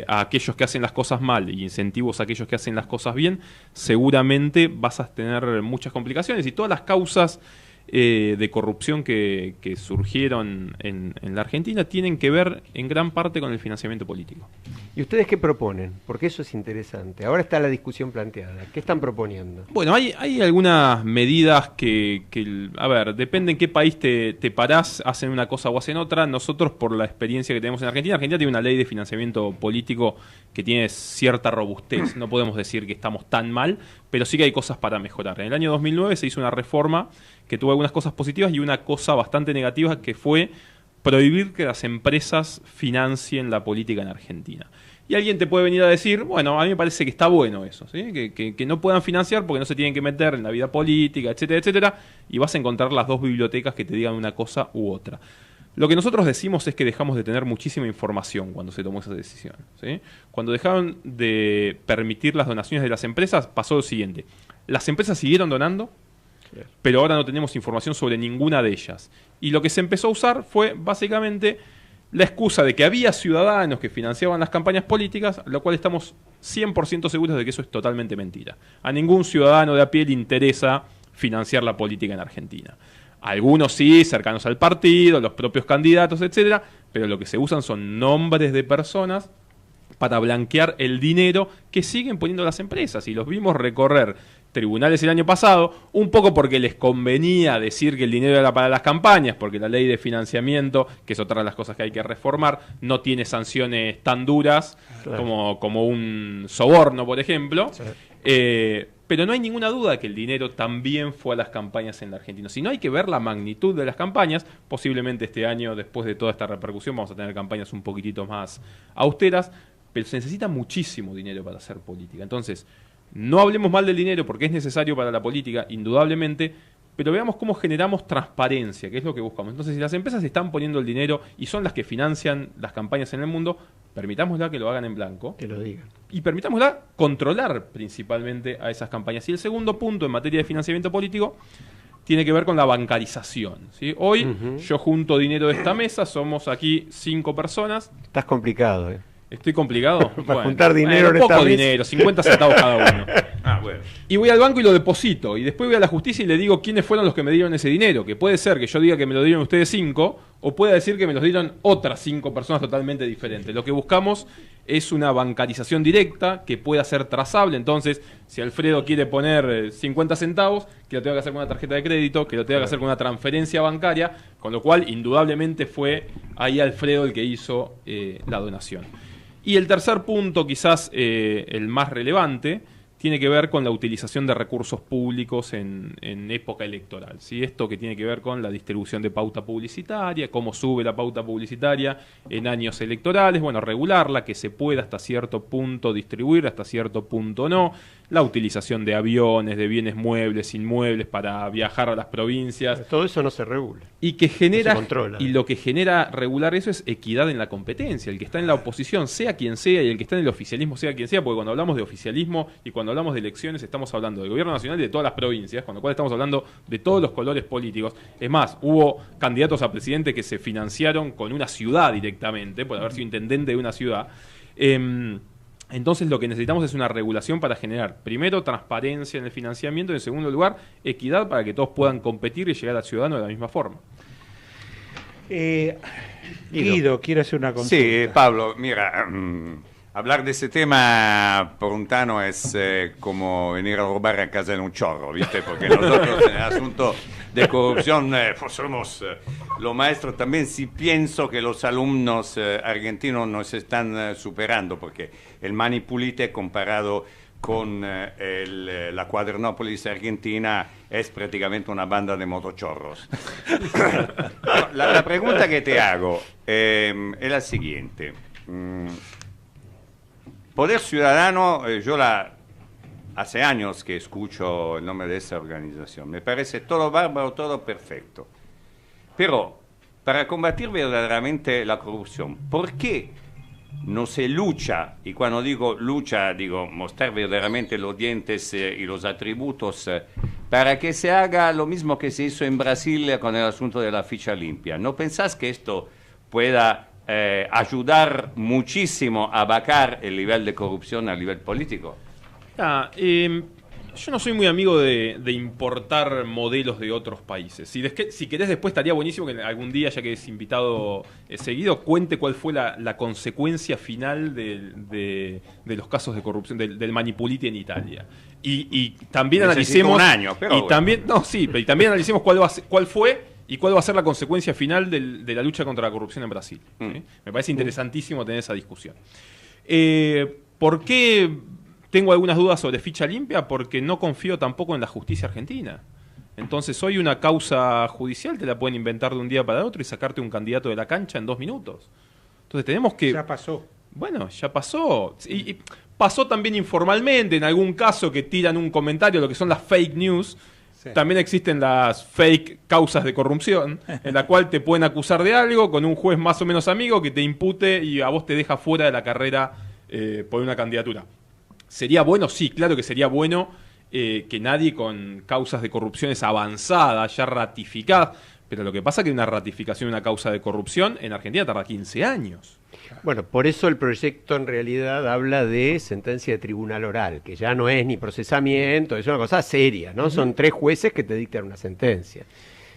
a aquellos que hacen las cosas mal y incentivos a aquellos que hacen las cosas bien, seguramente vas a tener muchas complicaciones, y todas las causas de corrupción que surgieron en la Argentina tienen que ver en gran parte con el financiamiento político. ¿Y ustedes qué proponen? Porque eso es interesante. Ahora está la discusión planteada. ¿Qué están proponiendo? Bueno, hay algunas medidas que a ver, depende en qué país te parás, hacen una cosa o hacen otra. Nosotros, por la experiencia que tenemos en Argentina tiene una ley de financiamiento político que tiene cierta robustez. No podemos decir que estamos tan mal, pero sí que hay cosas para mejorar. En el año 2009 se hizo una reforma que tuvo algunas cosas positivas y una cosa bastante negativa, que fue prohibir que las empresas financien la política en Argentina. Y alguien te puede venir a decir, bueno, a mí me parece que está bueno eso, ¿sí? Que no puedan financiar porque no se tienen que meter en la vida política, etcétera, etcétera, y vas a encontrar las dos bibliotecas que te digan una cosa u otra. Lo que nosotros decimos es que dejamos de tener muchísima información cuando se tomó esa decisión, ¿sí? Cuando dejaron de permitir las donaciones de las empresas, pasó lo siguiente: las empresas siguieron donando, pero ahora no tenemos información sobre ninguna de ellas. Y lo que se empezó a usar fue básicamente la excusa de que había ciudadanos que financiaban las campañas políticas, lo cual estamos 100% seguros de que eso es totalmente mentira. A ningún ciudadano de a pie le interesa financiar la política en Argentina. Algunos sí, cercanos al partido, los propios candidatos, etcétera, pero lo que se usan son nombres de personas para blanquear el dinero que siguen poniendo las empresas. Y los vimos recorrer tribunales el año pasado, un poco porque les convenía decir que el dinero era para las campañas, porque la ley de financiamiento, que es otra de las cosas que hay que reformar, no tiene sanciones tan duras, claro, como un soborno, por ejemplo. Sí. Pero no hay ninguna duda que el dinero también fue a las campañas en la Argentina. Si no, hay que ver la magnitud de las campañas. Posiblemente este año, después de toda esta repercusión, vamos a tener campañas un poquitito más austeras, pero se necesita muchísimo dinero para hacer política. Entonces, no hablemos mal del dinero porque es necesario para la política, indudablemente, pero veamos cómo generamos transparencia, que es lo que buscamos. Entonces, si las empresas están poniendo el dinero y son las que financian las campañas en el mundo, permitámosla que lo hagan en blanco. Que lo digan. Y permitámosla controlar principalmente a esas campañas. Y el segundo punto en materia de financiamiento político tiene que ver con la bancarización, ¿sí? Hoy yo junto dinero de esta mesa, somos aquí 5 personas. Estás complicado, ¿eh? ¿Estoy complicado? Para juntar dinero en esta poco dinero, 50 centavos cada uno. Bueno. Y voy al banco y lo deposito. Y después voy a la justicia y le digo quiénes fueron los que me dieron ese dinero. Que puede ser que yo diga que me lo dieron ustedes 5, o puede decir que me los dieron otras 5 personas totalmente diferentes. Lo que buscamos es una bancarización directa que pueda ser trazable. Entonces, si Alfredo quiere poner 50 centavos, que lo tenga que hacer con una tarjeta de crédito, que lo tenga que hacer con una transferencia bancaria, con lo cual, indudablemente, fue ahí Alfredo el que hizo la donación. Y el tercer punto, quizás el más relevante, tiene que ver con la utilización de recursos públicos en época electoral, ¿sí? Esto que tiene que ver con la distribución de pauta publicitaria, cómo sube la pauta publicitaria en años electorales, bueno, regularla, que se pueda hasta cierto punto distribuir, hasta cierto punto no. la utilización de aviones, de bienes muebles, inmuebles para viajar a las provincias. Pero todo eso no se regula. Y que genera, no se controla. y lo que genera regular eso es equidad en la competencia. El que está en la oposición, sea quien sea, y el que está en el oficialismo, sea quien sea, porque cuando hablamos de oficialismo y cuando hablamos de elecciones estamos hablando del gobierno nacional y de todas las provincias, con lo cual estamos hablando de todos los colores políticos. Es más, hubo candidatos a presidente que se financiaron con una ciudad directamente, por haber sido intendente de una ciudad. Entonces lo que necesitamos es una regulación para generar, primero, transparencia en el financiamiento y, en segundo lugar, equidad para que todos puedan competir y llegar al ciudadano de la misma forma. Guido, quiere hacer una consulta. Sí, Pablo, mira, hablar de ese tema por un tano es como venir a robar a casa de un chorro, ¿viste? Porque nosotros en el asunto de corrupción pues somos los maestros también. Sí pienso que los alumnos argentinos nos están superando, porque el Mani Pulite comparado con la Cuadernópolis argentina es prácticamente una banda de motochorros. La pregunta que te hago es la siguiente. Poder Ciudadano, hace años que escucho el nombre de esa organización, me parece todo bárbaro, todo perfecto. Pero para combatir verdaderamente la corrupción, ¿por qué no se lucha? Y cuando digo lucha, digo mostrar verdaderamente los dientes y los atributos para que se haga lo mismo que se hizo en Brasil con el asunto de la ficha limpia. ¿No pensás que esto pueda ayudar muchísimo a bajar el nivel de corrupción a nivel político? Yo no soy muy amigo de importar modelos de otros países. Si querés, después estaría buenísimo que algún día, ya que es invitado seguido, cuente cuál fue la consecuencia final de los casos de corrupción del Mani Pulite en Italia. Y también analicemos un año, pero y también también analicemos cuál fue y cuál va a ser la consecuencia final de la lucha contra la corrupción en Brasil. ¿Sí? Me parece interesantísimo tener esa discusión. ¿Por qué tengo algunas dudas sobre ficha limpia? Porque no confío tampoco en la justicia argentina. Entonces, hoy una causa judicial te la pueden inventar de un día para otro y sacarte un candidato de la cancha en 2 minutos. Entonces tenemos que... Ya pasó. Bueno, ya pasó. Y pasó también informalmente, en algún caso que tiran un comentario, lo que son las fake news. Sí. También existen las fake causas de corrupción, en la cual te pueden acusar de algo con un juez más o menos amigo que te impute y a vos te deja fuera de la carrera por una candidatura. ¿Sería bueno? Sí, claro que sería bueno que nadie con causas de corrupciones avanzadas, ya ratificadas, pero lo que pasa es que una ratificación de una causa de corrupción en Argentina tarda 15 años. Bueno, por eso el proyecto en realidad habla de sentencia de tribunal oral, que ya no es ni procesamiento, es una cosa seria, ¿no? Son 3 jueces que te dictan una sentencia.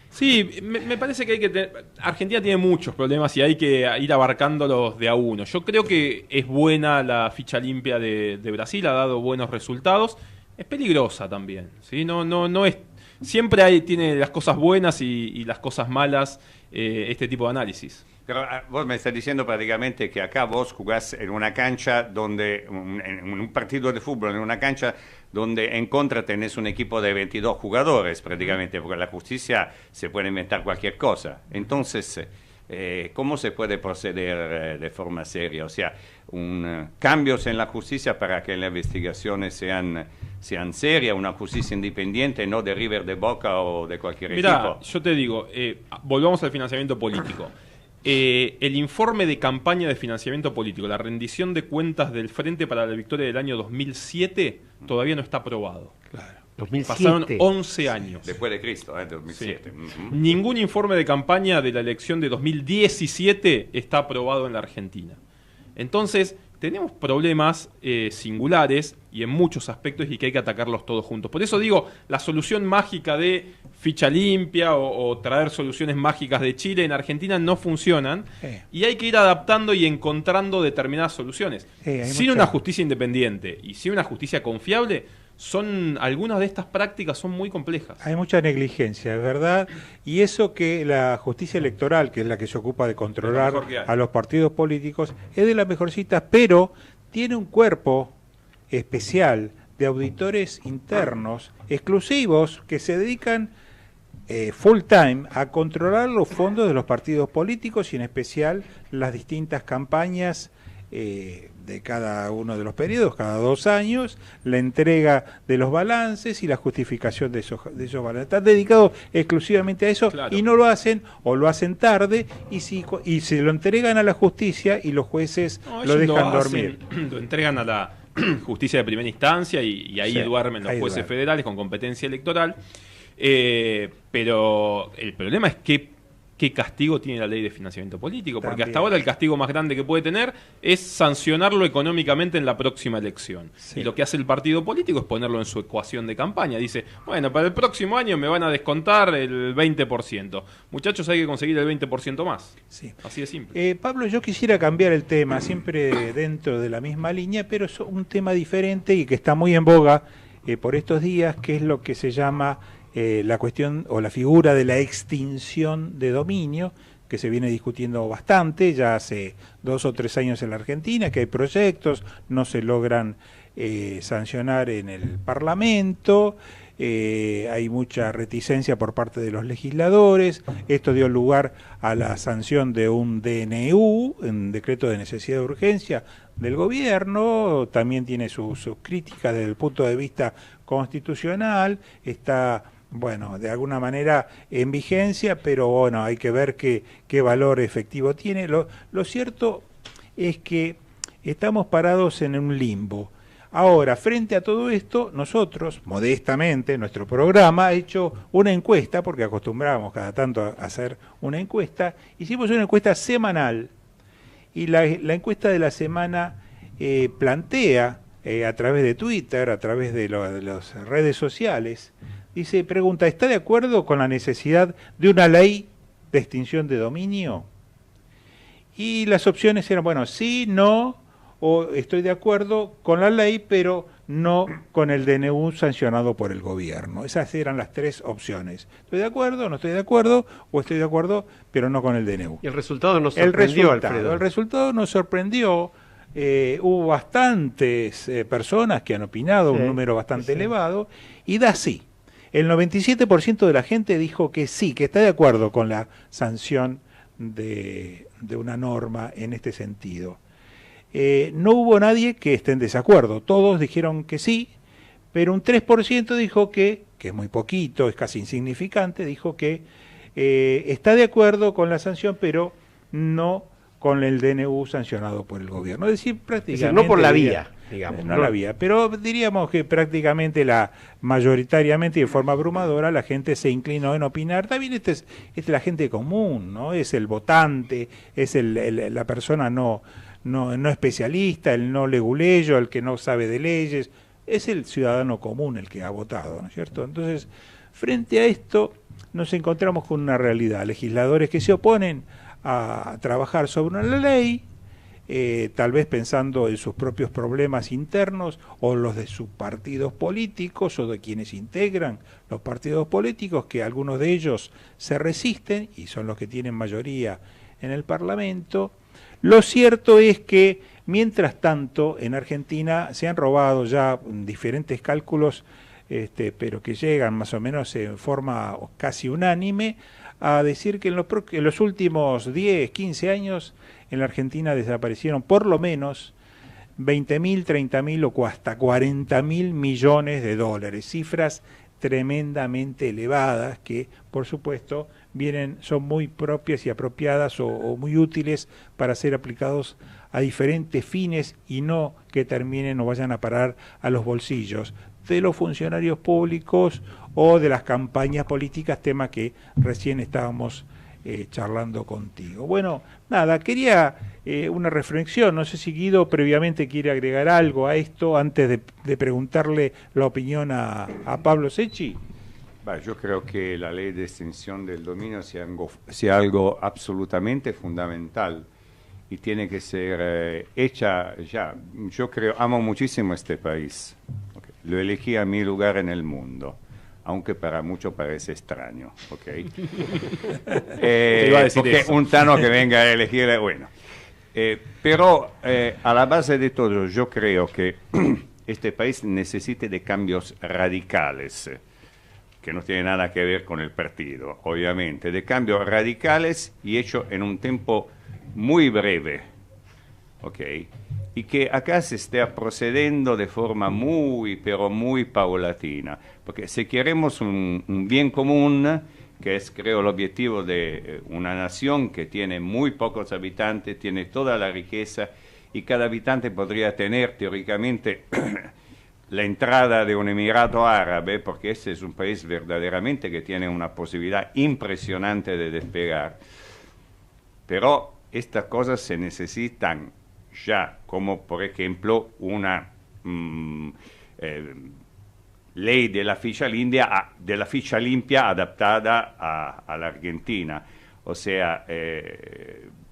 Sí, me parece que hay que Argentina tiene muchos problemas y hay que ir abarcándolos de a uno. Yo creo que es buena la ficha limpia de Brasil, ha dado buenos resultados. Es peligrosa también, ¿sí? No es... Siempre tiene las cosas buenas y las cosas malas este tipo de análisis. Pero vos me estás diciendo prácticamente que acá vos jugás en una cancha donde, en un partido de fútbol, en una cancha donde en contra tenés un equipo de 22 jugadores prácticamente, porque la justicia se puede inventar cualquier cosa. Entonces, ¿cómo se puede proceder de forma seria? O sea, cambios en la justicia para que las investigaciones sean serias, una justicia independiente, no de River, de Boca o de cualquier equipo. Mirá, yo te digo, volvamos al financiamiento político. El informe de campaña de financiamiento político, la rendición de cuentas del Frente para la Victoria del año 2007, todavía no está aprobado. Claro. 2007. Pasaron 11 años. Después de Cristo, 2007. Sí. Ningún informe de campaña de la elección de 2017 está aprobado en la Argentina. Entonces, tenemos problemas singulares y en muchos aspectos y que hay que atacarlos todos juntos. Por eso digo, la solución mágica de ficha limpia o traer soluciones mágicas de Chile en Argentina no funcionan y hay que ir adaptando y encontrando determinadas soluciones. Sin una justicia independiente y sin una justicia confiable, algunas de estas prácticas son muy complejas. Hay mucha negligencia, es verdad, y eso que la justicia electoral, que es la que se ocupa de controlar a los partidos políticos, es de las mejorcitas, pero tiene un cuerpo especial de auditores internos exclusivos que se dedican full time a controlar los fondos de los partidos políticos y en especial las distintas campañas de de cada uno de los periodos, cada 2 años, la entrega de los balances y la justificación de esos balances. Están dedicados exclusivamente a eso, claro. Y no lo hacen o lo hacen tarde y se lo entregan a la justicia y los jueces lo dejan dormir. Lo entregan a la justicia de primera instancia y ahí duermen los jueces federales con competencia electoral. Pero el problema es qué castigo tiene la ley de financiamiento político, porque hasta ahora el castigo más grande que puede tener es sancionarlo económicamente en la próxima elección. Sí. Y lo que hace el partido político es ponerlo en su ecuación de campaña. Dice, bueno, para el próximo año me van a descontar el 20%. Muchachos, hay que conseguir el 20% más. Sí. Así de simple. Pablo, yo quisiera cambiar el tema, siempre dentro de la misma línea, pero es un tema diferente y que está muy en boga por estos días, que es lo que se llama la cuestión o la figura de la extinción de dominio, que se viene discutiendo bastante ya hace 2 o 3 años en la Argentina, que hay proyectos, no se logran sancionar en el Parlamento, hay mucha reticencia por parte de los legisladores. Esto dio lugar a la sanción de un DNU, un decreto de necesidad de urgencia del gobierno, también tiene sus críticas desde el punto de vista constitucional, está, bueno, de alguna manera en vigencia, pero bueno, hay que ver qué valor efectivo tiene. Lo cierto es que estamos parados en un limbo. Ahora, frente a todo esto, nosotros, modestamente, nuestro programa ha hecho una encuesta, porque acostumbrábamos cada tanto a hacer una encuesta, hicimos una encuesta semanal, y la encuesta de la semana plantea, a través de Twitter, a través de las redes sociales, pregunta, ¿está de acuerdo con la necesidad de una ley de extinción de dominio? Y las opciones eran, bueno, sí, no, o estoy de acuerdo con la ley, pero no con el DNU sancionado por el gobierno. Esas eran las 3 opciones. ¿Estoy de acuerdo, no estoy de acuerdo, o estoy de acuerdo, pero no con el DNU? Y el resultado nos sorprendió, Alfredo. El resultado nos sorprendió. Hubo bastantes personas que han opinado, un número bastante elevado, y da sí. El 97% de la gente dijo que sí, que está de acuerdo con la sanción de una norma en este sentido. No hubo nadie que esté en desacuerdo, todos dijeron que sí, pero un 3% dijo que es muy poquito, es casi insignificante, dijo que está de acuerdo con la sanción, pero no con el DNU sancionado por el gobierno. Es decir, prácticamente... no por la vía, digamos. No la vía, pero diríamos que prácticamente mayoritariamente y de forma abrumadora la gente se inclinó en opinar. También es la gente común, ¿no? Es el votante, es la persona no especialista, el no leguleyo, el que no sabe de leyes, es el ciudadano común el que ha votado, ¿no es cierto? Entonces, frente a esto, nos encontramos con una realidad, legisladores que se oponen a trabajar sobre una ley, tal vez pensando en sus propios problemas internos o los de sus partidos políticos o de quienes integran los partidos políticos, que algunos de ellos se resisten y son los que tienen mayoría en el Parlamento. Lo cierto es que, mientras tanto, en Argentina se han robado ya diferentes cálculos, pero que llegan más o menos en forma casi unánime, a decir que en los últimos 10, 15 años en la Argentina desaparecieron por lo menos 20.000, 30.000 o hasta 40.000 millones de dólares, cifras tremendamente elevadas que, por supuesto, son muy propias y apropiadas o muy útiles para ser aplicados a diferentes fines y no que terminen o vayan a parar a los bolsillos de los funcionarios públicos o de las campañas políticas, tema que recién estábamos charlando contigo. Bueno, nada, quería una reflexión, no sé si Guido previamente quiere agregar algo a esto antes de preguntarle la opinión a Pablo Secchi. Yo creo que la ley de extinción del dominio sea algo absolutamente fundamental y tiene que ser hecha ya. Yo amo muchísimo este país. Okay. Lo elegí a mi lugar en el mundo, aunque para muchos parece extraño. Okay. Porque un tano que venga a elegir, bueno. Pero a la base de todo, yo creo que este país necesita de cambios radicales, que no tiene nada que ver con el partido, obviamente, de cambios radicales y hechos en un tiempo muy breve, ¿ok? y que acá se está procediendo de forma pero muy paulatina, porque si queremos un bien común, que es creo el objetivo de una nación que tiene muy pocos habitantes, tiene toda la riqueza y cada habitante podría tener teóricamente la entrada de un Emirato Árabe, porque ese es un país verdaderamente que tiene una posibilidad impresionante de despegar. Pero estas cosas se necesitan ya, como por ejemplo una ley de la ficha limpia adaptada a la Argentina. O sea,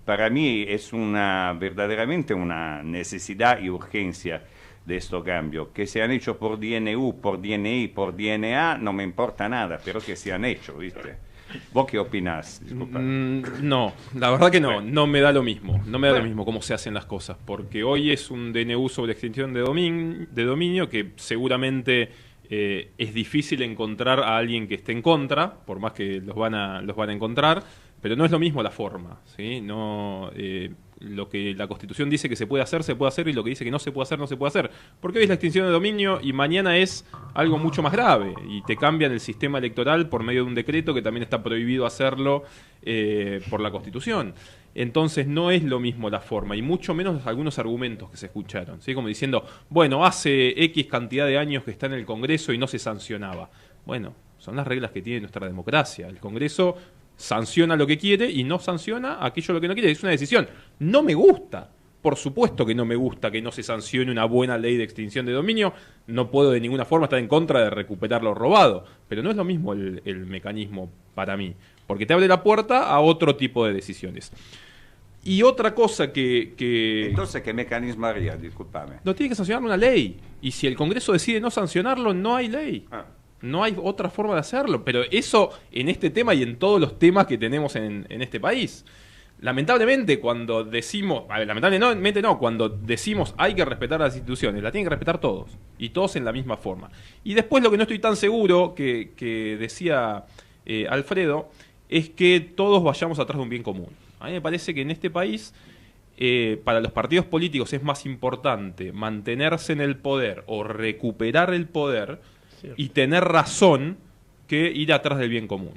para mí es verdaderamente una necesidad y urgencia de estos cambios, que se han hecho por DNU, por DNI, por DNA, no me importa nada, pero que se han hecho, ¿viste? ¿Vos qué opinás? No, la verdad que no, no me da lo mismo, no me da lo mismo cómo se hacen las cosas, porque hoy es un DNU sobre extinción de dominio que seguramente es difícil encontrar a alguien que esté en contra, por más que los van a encontrar, pero no es lo mismo la forma, ¿sí? No, lo que la Constitución dice que se puede hacer, y lo que dice que no se puede hacer, no se puede hacer. Porque hoy es la extinción de dominio y mañana es algo mucho más grave y te cambian el sistema electoral por medio de un decreto que también está prohibido hacerlo por la Constitución. Entonces no es lo mismo la forma, y mucho menos algunos argumentos que se escucharon, ¿sí? Como diciendo, bueno, hace X cantidad de años que está en el Congreso y no se sancionaba. Bueno, son las reglas que tiene nuestra democracia. El Congreso sanciona lo que quiere y no sanciona aquello lo que no quiere. Es una decisión. No me gusta. Por supuesto que no me gusta que no se sancione una buena ley de extinción de dominio. No puedo de ninguna forma estar en contra de recuperar lo robado. Pero no es lo mismo el mecanismo para mí. Porque te abre la puerta a otro tipo de decisiones. Y otra cosa que... Entonces, ¿qué mecanismo haría? Discúlpame. No tiene que sancionar una ley. Y si el Congreso decide no sancionarlo, no hay ley. No hay otra forma de hacerlo, pero eso en este tema y en todos los temas que tenemos en este país. Lamentablemente cuando decimos, cuando decimos hay que respetar las instituciones, la tienen que respetar todos, y todos en la misma forma. Y después lo que no estoy tan seguro, que decía Alfredo, es que todos vayamos atrás de un bien común. A mí me parece que en este país, para los partidos políticos es más importante mantenerse en el poder o recuperar el poder, y tener razón, que ir atrás del bien común,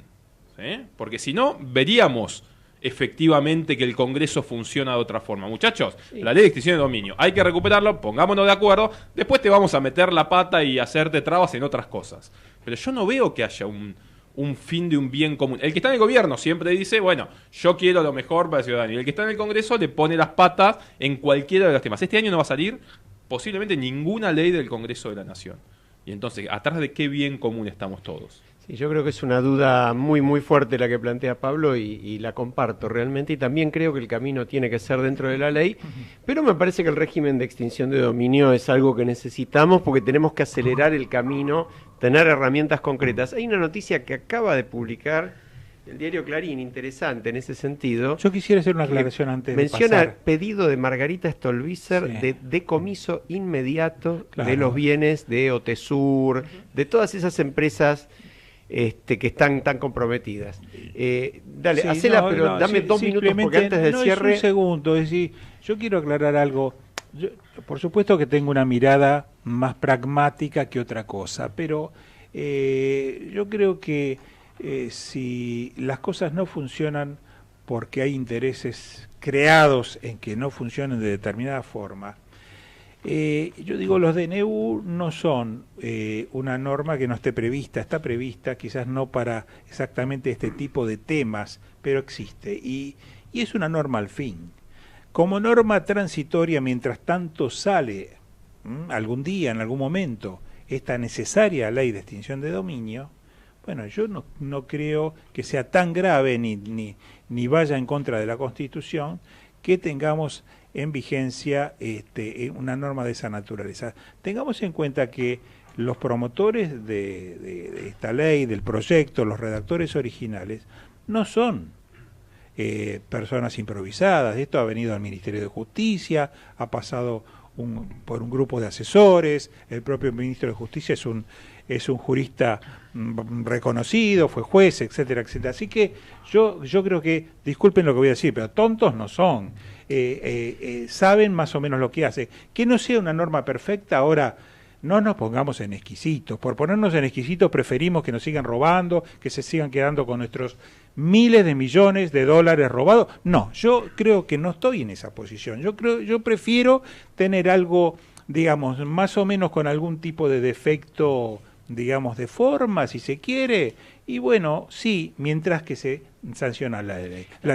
¿sí? Porque si no, veríamos efectivamente que el Congreso funciona de otra forma. Muchachos, la ley de extinción de dominio, hay que recuperarlo, pongámonos de acuerdo, después te vamos a meter la pata y hacerte trabas en otras cosas. Pero yo no veo que haya un fin de un bien común. El que está en el gobierno siempre dice, bueno, yo quiero lo mejor para el ciudadano. Y el que está en el Congreso le pone las patas en cualquiera de los temas. Este año no va a salir posiblemente ninguna ley del Congreso de la Nación. Y entonces, ¿atrás de qué bien común estamos todos? Sí, yo creo que es una duda muy, muy fuerte la que plantea Pablo y la comparto realmente. Y también creo que el camino tiene que ser dentro de la ley. Pero me parece que el régimen de extinción de dominio es algo que necesitamos porque tenemos que acelerar el camino, tener herramientas concretas. Hay una noticia que acaba de publicar el diario Clarín, interesante en ese sentido. Yo quisiera hacer una aclaración antes de menciona pasar. Pedido de Margarita Stolbizer de decomiso inmediato de los bienes de Otesur, de todas esas empresas que están tan comprometidas. Dale, hacela, pero dame 2 minutos porque antes del cierre... Es un segundo, es decir, yo quiero aclarar algo. Yo, por supuesto que tengo una mirada más pragmática que otra cosa, pero yo creo que si las cosas no funcionan porque hay intereses creados en que no funcionen de determinada forma, yo digo, los DNU no son una norma que no esté prevista, está prevista, quizás no para exactamente este tipo de temas, pero existe, y es una norma al fin. Como norma transitoria, mientras tanto sale algún día, en algún momento, esta necesaria ley de extinción de dominio, bueno, yo no creo que sea tan grave ni vaya en contra de la Constitución que tengamos en vigencia una norma de esa naturaleza. Tengamos en cuenta que los promotores de esta ley, del proyecto, los redactores originales, no son personas improvisadas. Esto ha venido al Ministerio de Justicia, ha pasado por un grupo de asesores. El propio ministro de Justicia es un jurista reconocido, fue juez, etcétera, etcétera. Así que yo creo que, disculpen lo que voy a decir, pero tontos no son. Saben más o menos lo que hace. Que no sea una norma perfecta, ahora no nos pongamos en exquisitos. Por ponernos en exquisitos preferimos que nos sigan robando, que se sigan quedando con nuestros miles de millones de dólares robados. No, yo creo que no estoy en esa posición. Yo prefiero tener algo, digamos, más o menos con algún tipo de defecto, digamos, de forma, si se quiere, y bueno, sí, mientras que se sanciona la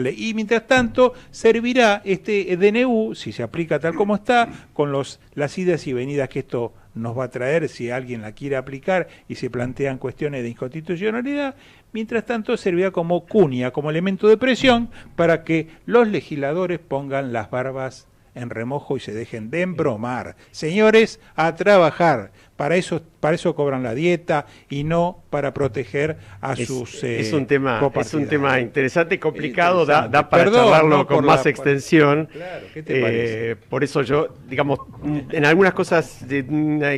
ley. Y mientras tanto, servirá este DNU, si se aplica tal como está, con las idas y venidas que esto nos va a traer, si alguien la quiere aplicar y se plantean cuestiones de inconstitucionalidad. Mientras tanto, servirá como cuña, como elemento de presión, para que los legisladores pongan las barbas en remojo y se dejen de embromar. Señores, a trabajar. Para eso cobran la dieta y no para proteger a sus es un tema interesante y complicado, da para charlarlo con más extensión. Claro, ¿qué te parece? Por eso yo, digamos, en algunas cosas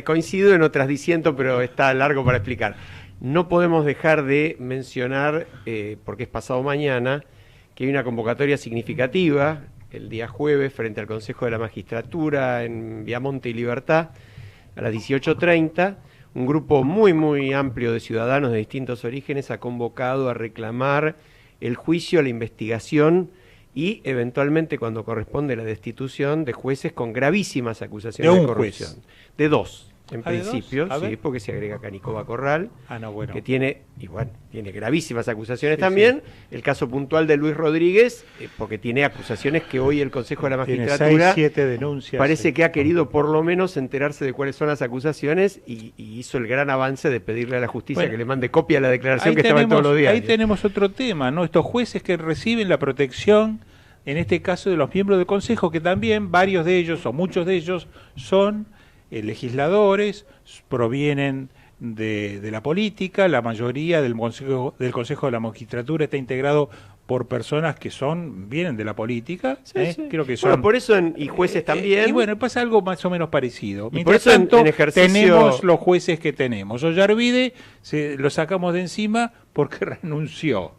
coincido, en otras disiento, pero está largo para explicar. No podemos dejar de mencionar, porque es pasado mañana, que hay una convocatoria significativa el día jueves frente al Consejo de la Magistratura en Viamonte y Libertad a las 18:30. Un grupo muy, muy amplio de ciudadanos de distintos orígenes ha convocado a reclamar el juicio, la investigación y eventualmente, cuando corresponde, la destitución de jueces con gravísimas acusaciones de corrupción. De dos. En principio, sí, porque se agrega Canicova Corral, que tiene gravísimas acusaciones también. Sí. El caso puntual de Luis Rodríguez, porque tiene acusaciones que hoy el Consejo de la Magistratura 7 denuncias, parece que ha querido por lo menos enterarse de cuáles son las acusaciones y hizo el gran avance de pedirle a la justicia que le mande copia de la declaración que estaba en todos los diarios. Ahí tenemos otro tema, ¿no? Estos jueces que reciben la protección, en este caso de los miembros del Consejo, que también varios de ellos o muchos de ellos son legisladores, provienen de la política. La mayoría del Consejo de la Magistratura está integrado por personas que vienen de la política. Creo que son. Bueno, por eso y jueces también. Y bueno, pasa algo más o menos parecido. Mientras tanto, tenemos los jueces que tenemos. Ollarvide lo sacamos de encima porque renunció.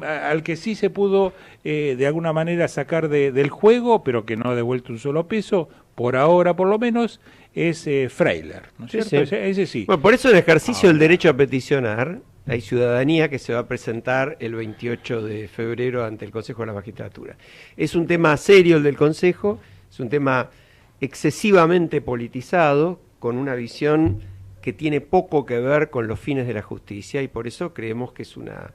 Al que sí se pudo de alguna manera sacar del juego, pero que no ha devuelto un solo peso, por ahora por lo menos, es Freiler, ¿no es cierto? Ese sí. Bueno, por eso el ejercicio del derecho a peticionar, hay ciudadanía que se va a presentar el 28 de febrero ante el Consejo de la Magistratura. Es un tema serio el del Consejo, es un tema excesivamente politizado, con una visión que tiene poco que ver con los fines de la justicia, y por eso creemos que es una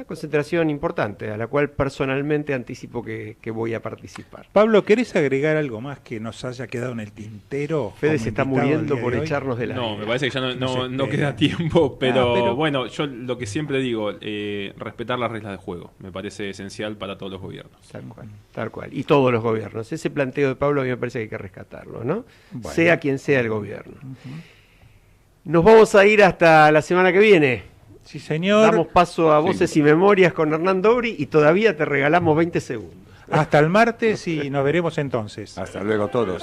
concentración importante, a la cual personalmente anticipo que voy a participar. Pablo, ¿querés agregar algo más que nos haya quedado en el tintero? Fede se está muriendo por echarnos de la... No, me parece que ya no queda tiempo, pero bueno, yo lo que siempre digo, respetar las reglas de juego, me parece esencial para todos los gobiernos. Tal cual, y todos los gobiernos. Ese planteo de Pablo a mí me parece que hay que rescatarlo, ¿no? Bueno. Sea quien sea el gobierno. Nos vamos a ir hasta la semana que viene. Sí, señor. Damos paso a Voces y Memorias con Hernán Dobri y todavía te regalamos 20 segundos. Hasta el martes y nos veremos entonces. Hasta luego todos.